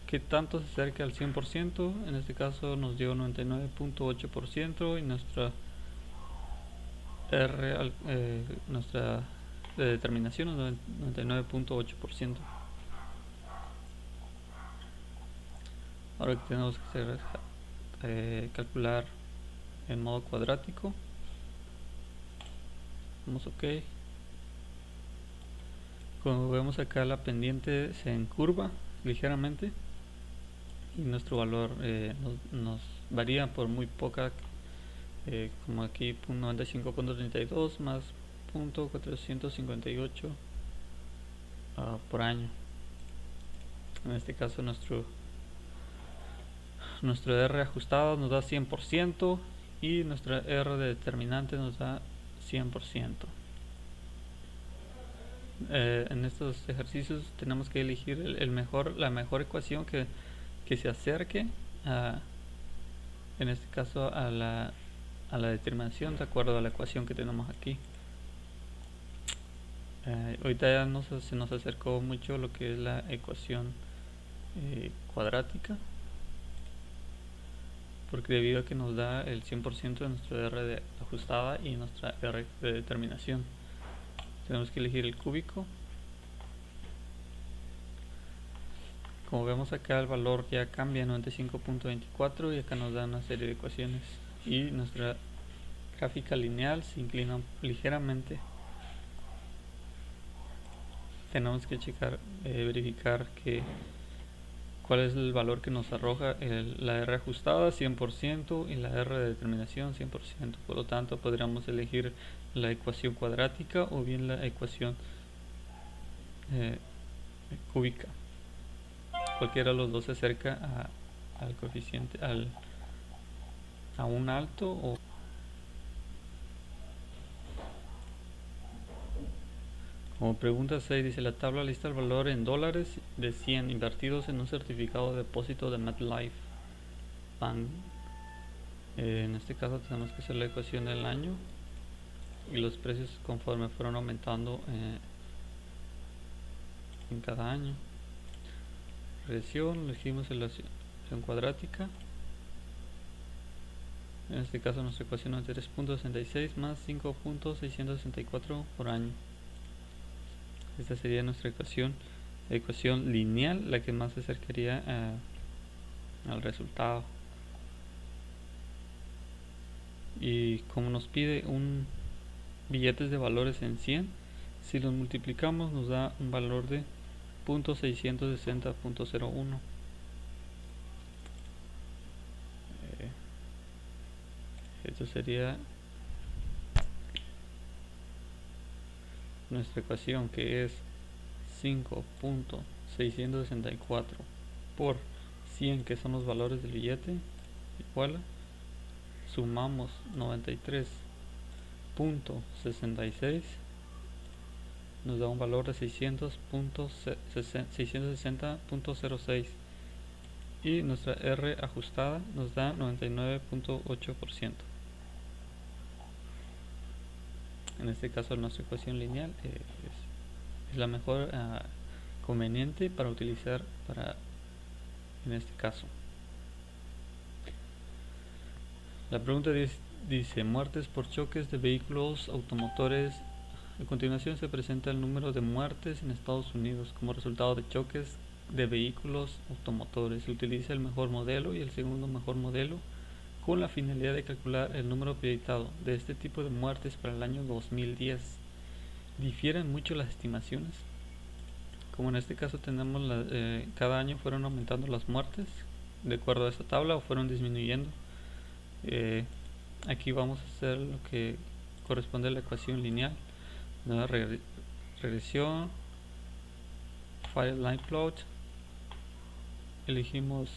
que tanto se acerca al 100%. En este caso nos dio 99.8% y nuestra R, nuestra de determinación es 99.8%. Ahora que tenemos que hacer, calcular en modo cuadrático, damos OK. Como vemos acá, la pendiente se encurva ligeramente y nuestro valor nos varía por muy poca, como aquí 95.32 más 0.458 por año. En este caso nuestro R ajustado nos da 100% y nuestra R de determinante nos da 100%. En estos ejercicios tenemos que elegir la mejor ecuación que se acerque en este caso a la determinación de acuerdo a la ecuación que tenemos aquí. Ahorita ya se nos acercó mucho lo que es la ecuación cuadrática, porque debido a que nos da el 100% de nuestra R de ajustada y nuestra R de determinación. Tenemos que elegir el cúbico. como vemos acá, el valor ya cambia a 95.24 y acá nos da una serie de ecuaciones y nuestra gráfica lineal se inclina ligeramente. Tenemos que checar, verificar cuál es el valor que nos arroja la R ajustada 100% y la R de determinación 100%. Por lo tanto, podríamos elegir la ecuación cuadrática o bien la ecuación cúbica. Cualquiera de los dos se acerca al coeficiente, a un alto o... Como pregunta 6 dice, la tabla lista el valor en dólares de 100 invertidos en un certificado de depósito de MetLife Bank. En este caso tenemos que hacer la ecuación del año y los precios conforme fueron aumentando en cada año. Regresión, elegimos la ecuación cuadrática. En este caso nuestra ecuación es de 3.66 más 5.664 por año. Esta sería nuestra ecuación lineal, la que más se acercaría al resultado. Y como nos pide un billetes de valores en 100, si los multiplicamos nos da un valor de 0.660.01. Esto sería nuestra ecuación, que es 5.664 por 100, que son los valores del billete, igual sumamos 93.66, nos da un valor de 660.06 y nuestra R ajustada nos da 99.8%. En este caso nuestra ecuación lineal es la mejor conveniente para utilizar en este caso. La pregunta dice, muertes por choques de vehículos automotores. A continuación se presenta el número de muertes en Estados Unidos como resultado de choques de vehículos automotores. Se utiliza el mejor modelo y el segundo mejor modelo con la finalidad de calcular el número proyectado de este tipo de muertes para el año 2010. Difieren mucho las estimaciones. Como en este caso tenemos cada año fueron aumentando las muertes de acuerdo a esta tabla o fueron disminuyendo. Aquí vamos a hacer lo que corresponde a la ecuación lineal. Regresión, File Line Plot. Elegimos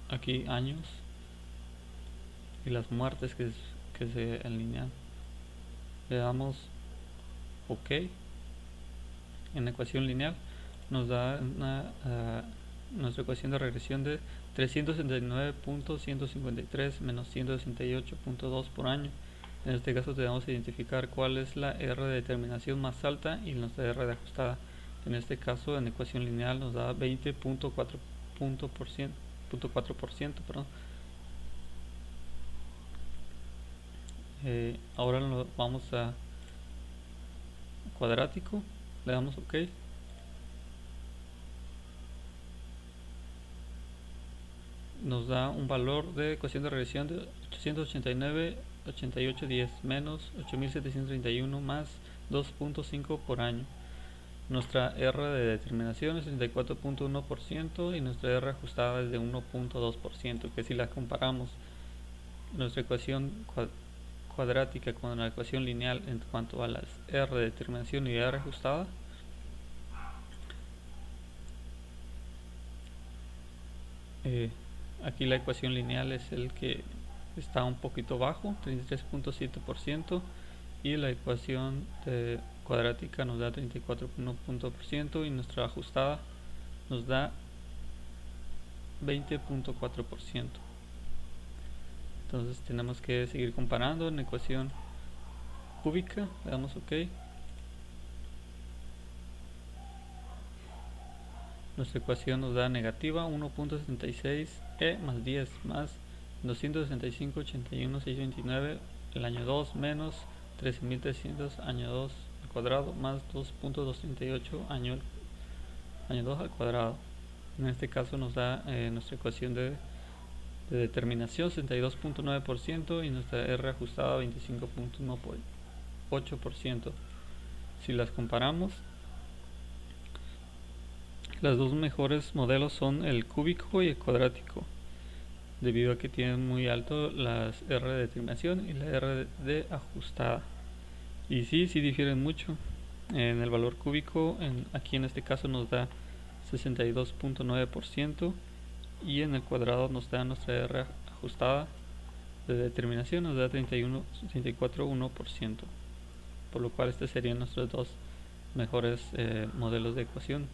aquí años y las muertes que se alinean. Le damos OK. En la ecuación lineal nos da nuestra ecuación de regresión de 369.153 menos 168.2 por año. En este caso tenemos que identificar cuál es la R de determinación más alta y nuestra R de ajustada. En este caso, en la ecuación lineal nos da 20.4%. Ahora lo vamos a cuadrático, le damos OK. Nos da un valor de ecuación de regresión de 889.8810 menos 8.731 más 2.5 por año. Nuestra R de determinación es 34.1% y nuestra R ajustada es de 1.2%, que si la comparamos nuestra ecuación cuadrática con la ecuación lineal en cuanto a las R de determinación y R ajustada, aquí la ecuación lineal es el que está un poquito bajo, 33.7%, y la ecuación cuadrática nos da 34.1% y nuestra ajustada nos da 20.4%. Entonces tenemos que seguir comparando. En la ecuación cúbica le damos OK. Nuestra ecuación nos da negativa 1.76 más 10 más 265.81.629 el año 2 menos 13.300 año 2 al cuadrado más 2.238 año 2 al cuadrado. En este caso nos da nuestra ecuación de determinación 62.9% y nuestra R ajustada 25.8%. Si las comparamos, los dos mejores modelos son el cúbico y el cuadrático, debido a que tienen muy alto las R de determinación y la R de ajustada. Y sí difieren mucho. En el valor cúbico, aquí en este caso nos da 62.9% y en el cuadrado nos da nuestra R ajustada de determinación, nos da 34.1%, por lo cual estos serían nuestros dos mejores modelos de ecuación.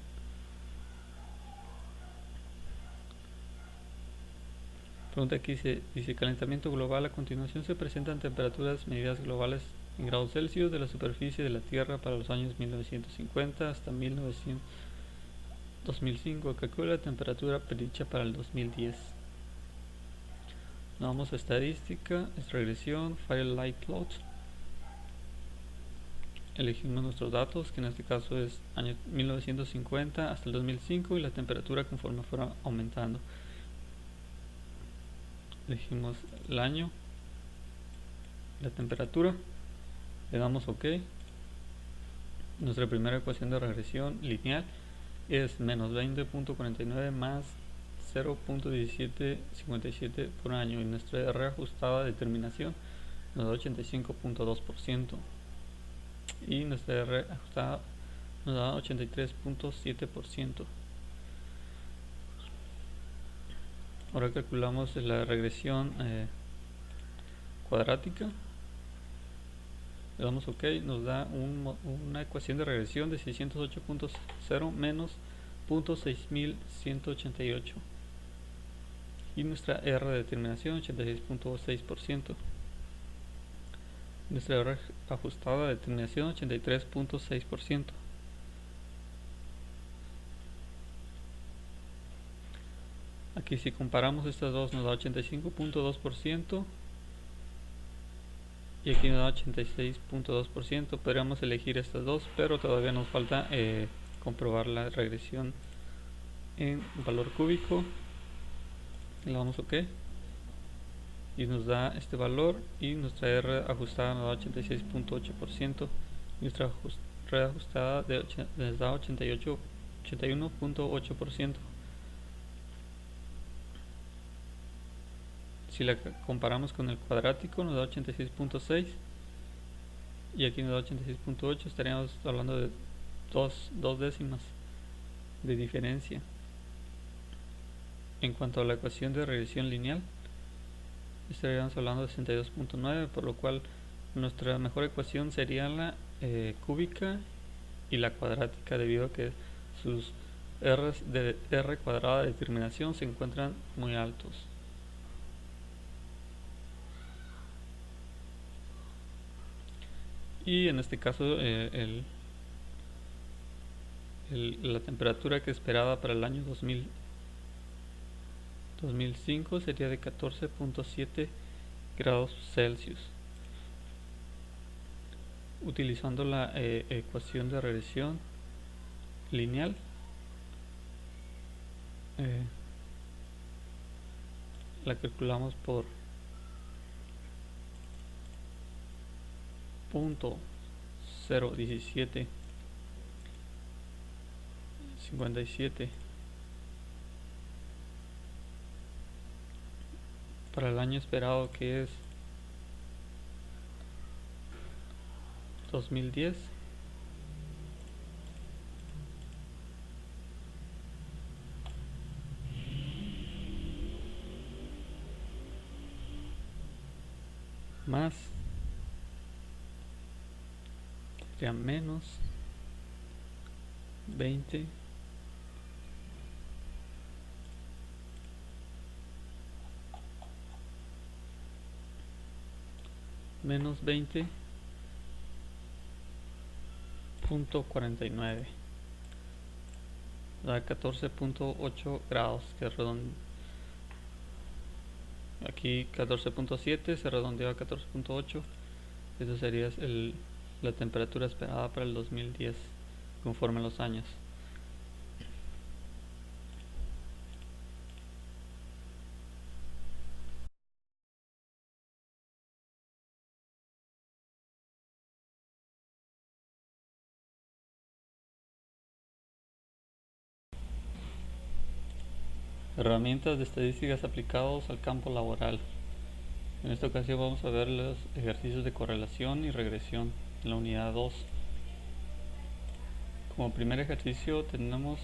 Pregunta aquí, dice calentamiento global. A continuación se presentan temperaturas medidas globales en grados Celsius de la superficie de la Tierra para los años 1950 hasta 2005. Calcula la temperatura predicha para el 2010. Nos vamos a estadística, regresión, Firelight Plot. Elegimos nuestros datos, que en este caso es año 1950 hasta el 2005 y la temperatura conforme fuera aumentando. Elegimos el año, la temperatura, le damos OK. Nuestra primera ecuación de regresión lineal es menos 20.49 más 0.1757 por año, y nuestra R ajustada de determinación nos da 85.2% y nuestra R ajustada nos da 83.7%. Ahora calculamos la regresión cuadrática, le damos OK, nos da una ecuación de regresión de 608.0 menos 0.6188 y nuestra R de determinación 86.6%, nuestra R ajustada de determinación 83.6%. Aquí si comparamos estas dos nos da 85.2% y aquí nos da 86.2%. Podríamos elegir estas dos, pero todavía nos falta comprobar la regresión en valor cúbico. Le damos OK y nos da este valor, y nuestra R ajustada nos da 86.8%, nuestra R ajustada nos da 81.8%. Si la comparamos con el cuadrático nos da 86.6 y aquí nos da 86.8, estaríamos hablando de dos décimas de diferencia. En cuanto a la ecuación de regresión lineal, estaríamos hablando de 62.9, por lo cual nuestra mejor ecuación sería la cúbica y la cuadrática, debido a que sus R's de R cuadrada de determinación se encuentran muy altos. Y en este caso la temperatura que esperada para el año 2005 sería de 14.7 grados Celsius. Utilizando la ecuación de regresión lineal, la calculamos por .01757 para el año esperado, que es 2010. Más sería menos 20 menos 20.49 da 14.8 grados, que aquí 14.7 se redondeó a 14.8. Eso sería la temperatura esperada para el 2010 conforme a los años. Herramientas de estadísticas aplicados al campo laboral. En esta ocasión vamos a ver los ejercicios de correlación y regresión en la unidad 2. Como primer ejercicio tenemos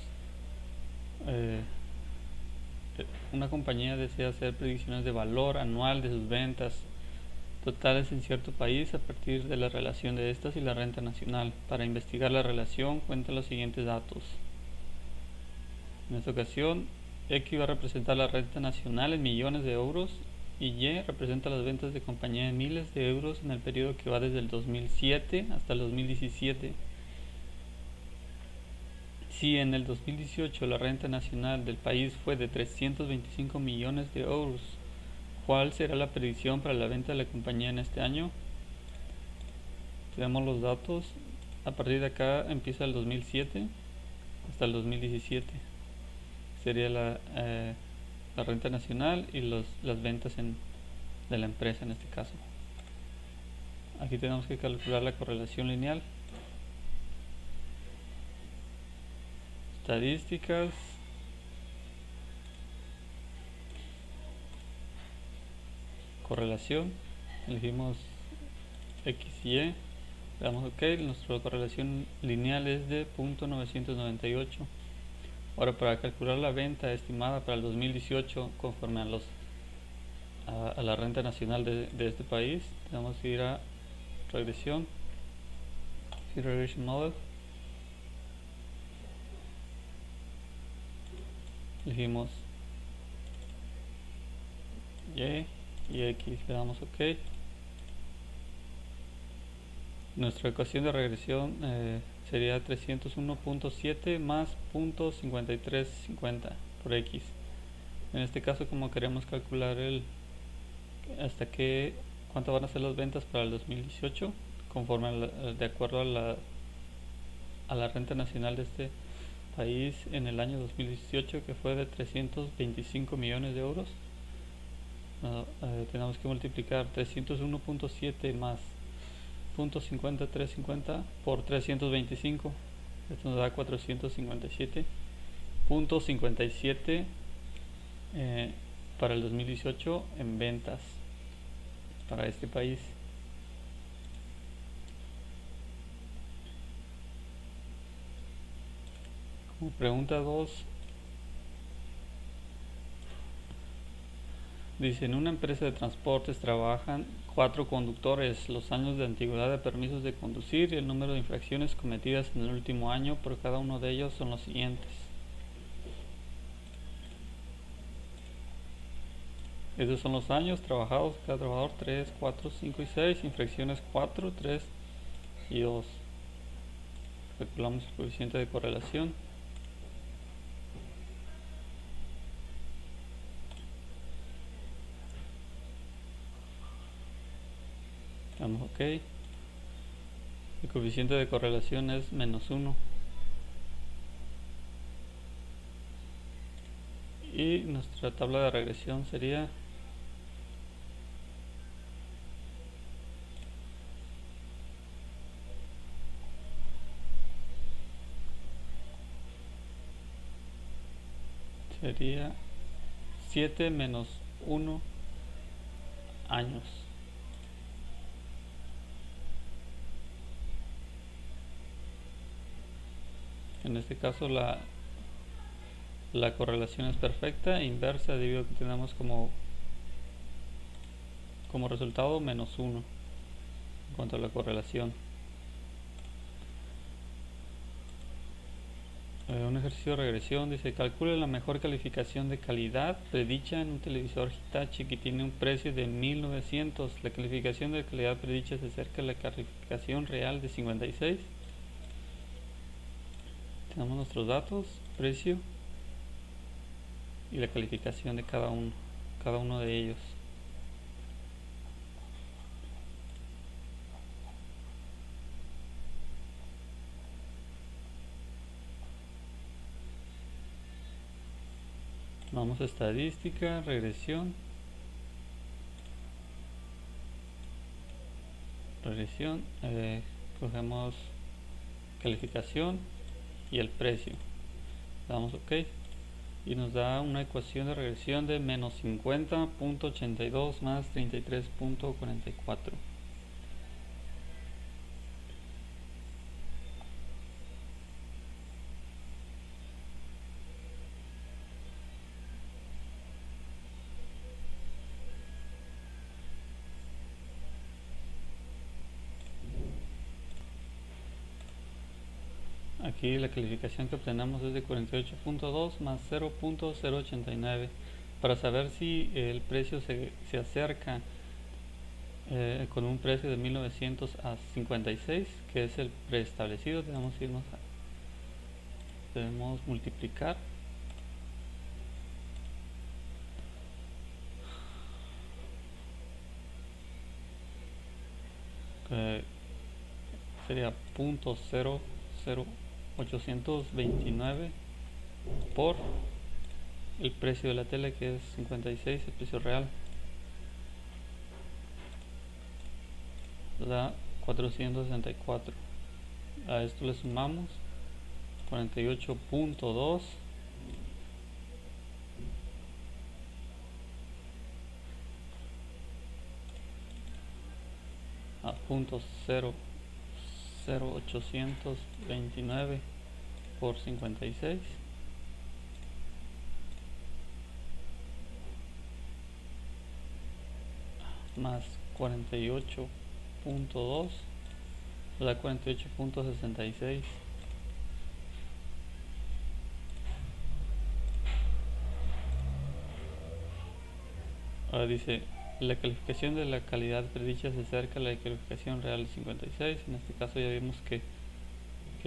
una compañía desea hacer predicciones de valor anual de sus ventas totales en cierto país a partir de la relación de estas y la renta nacional. Para investigar la relación cuenta los siguientes datos. En esta ocasión, X va a representar la renta nacional en millones de euros y Y representa las ventas de compañía en miles de euros en el periodo que va desde el 2007 hasta el 2017. Si en el 2018 la renta nacional del país fue de 325 millones de euros, ¿cuál será la predicción para la venta de la compañía en este año? Tenemos los datos. A partir de acá empieza el 2007 hasta el 2017. Sería la renta nacional y las ventas de la empresa en este caso. Aquí tenemos que calcular la correlación lineal. Estadísticas. Correlación. Elegimos X y Y. Le damos OK. Nuestra correlación lineal es de 0.998. Ahora, para calcular la venta estimada para el 2018 conforme a la renta nacional de este país, tenemos que ir a regresión, regression model. Elegimos Y y X, le damos OK. Nuestra ecuación de regresión sería 301.7 más 0.5350 por X. En este caso, como queremos calcular cuánto van a ser las ventas para el 2018 conforme de acuerdo a la renta nacional de este país en el año 2018, que fue de 325 millones de euros, tenemos que multiplicar 301.7 más 0.5350 por 325. Esto nos da 457.57 para el 2018 en ventas para este país. Como pregunta 2, dice: en una empresa de transportes trabajan 4 conductores. Los años de antigüedad de permisos de conducir y el número de infracciones cometidas en el último año por cada uno de ellos son los siguientes. Estos son los años trabajados cada trabajador: 3, 4, 5 y 6. Infracciones: 4, 3 y 2. Calculamos el coeficiente de correlación. Damos OK. El coeficiente de correlación es -1. Y nuestra tabla de regresión sería sería 7 menos 1 años. En este caso la correlación es perfecta, inversa, debido a que tenemos como resultado -1 en cuanto a la correlación. Un ejercicio de regresión dice: calcule la mejor calificación de calidad predicha en un televisor Hitachi que tiene un precio de 1900. La calificación de calidad predicha se acerca a la calificación real de 56. Tenemos nuestros datos, precio y la calificación de cada uno de ellos. Vamos a estadística, regresión, cogemos calificación y el precio, damos OK y nos da una ecuación de regresión de menos 50.82 más 33.44. Aquí la calificación que obtenemos es de 48.2 más 0.089. Para saber si el precio se acerca con un precio de 1900 a 56, que es el preestablecido, debemos multiplicar sería 0.00829 por el precio de la tele, que es 56, el precio real, da 464. A esto le sumamos 48.2 a 0.00829 por 56 más 48.2 da 48.66. Ahora dice, la calificación de la calidad predicha se acerca a la calificación real de 56. En este caso ya vimos que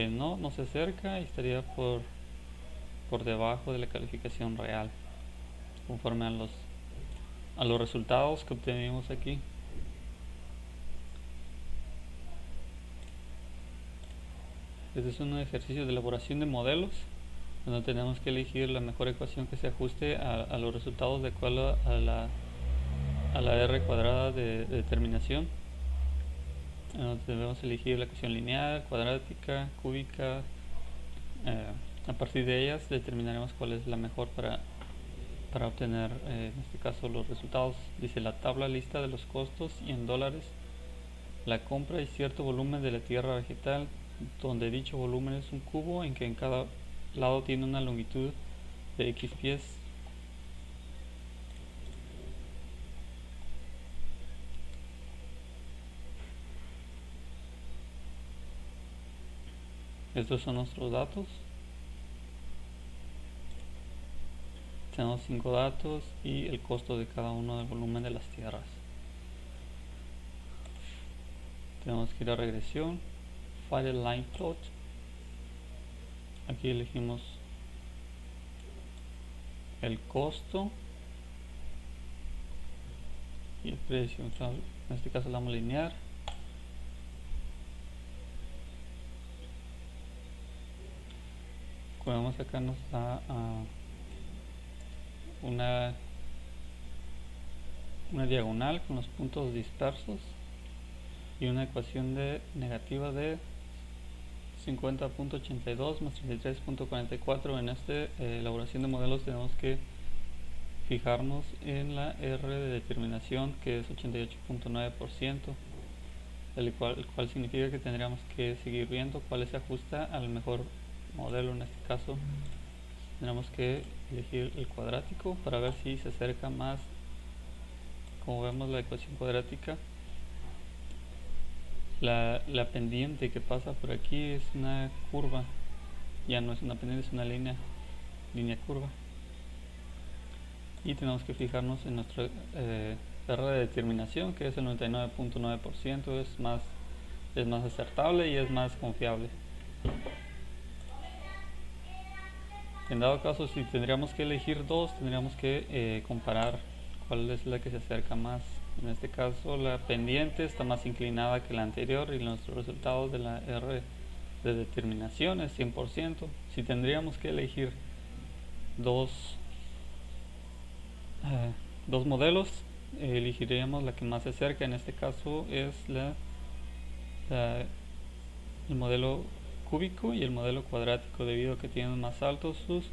no se acerca y estaría por debajo de la calificación real, conforme a los resultados que obtenemos aquí. Este es un ejercicio de elaboración de modelos, donde tenemos que elegir la mejor ecuación que se ajuste a los resultados de acuerdo a la R cuadrada de determinación. Donde debemos elegir la ecuación lineal, cuadrática, cúbica. A partir de ellas determinaremos cuál es la mejor para obtener en este caso los resultados. Dice la tabla lista de los costos y en dólares la compra y cierto volumen de la tierra vegetal, donde dicho volumen es un cubo en que en cada lado tiene una longitud de X pies. Estos son nuestros datos. Tenemos 5 datos y el costo de cada uno del volumen de las tierras. Tenemos que ir a regresión, File Line Plot. Aquí elegimos el costo y el precio. En este caso le damos lineal. Como vemos acá nos da una diagonal con los puntos dispersos y una ecuación negativa de 50.82 más 33.44. En esta elaboración de modelos tenemos que fijarnos en la R de determinación, que es 88.9%, el cual significa que tendríamos que seguir viendo cuál se ajusta al mejor modelo. En este caso tenemos que elegir el cuadrático para ver si se acerca más. Como vemos, la ecuación cuadrática, la pendiente que pasa por aquí es una curva, ya no es una pendiente, es una línea curva, y tenemos que fijarnos en nuestra R de determinación, que es el 99.9%. es más acertable y es más confiable. En dado caso, si tendríamos que elegir dos, tendríamos que comparar cuál es la que se acerca más. En este caso, la pendiente está más inclinada que la anterior y nuestros resultados de la R de determinación es 100%. Si tendríamos que elegir dos eh, dos modelos, elegiríamos la que más se acerca. En este caso es la- el modelo cúbico y el modelo cuadrático, debido a que tienen más altos sus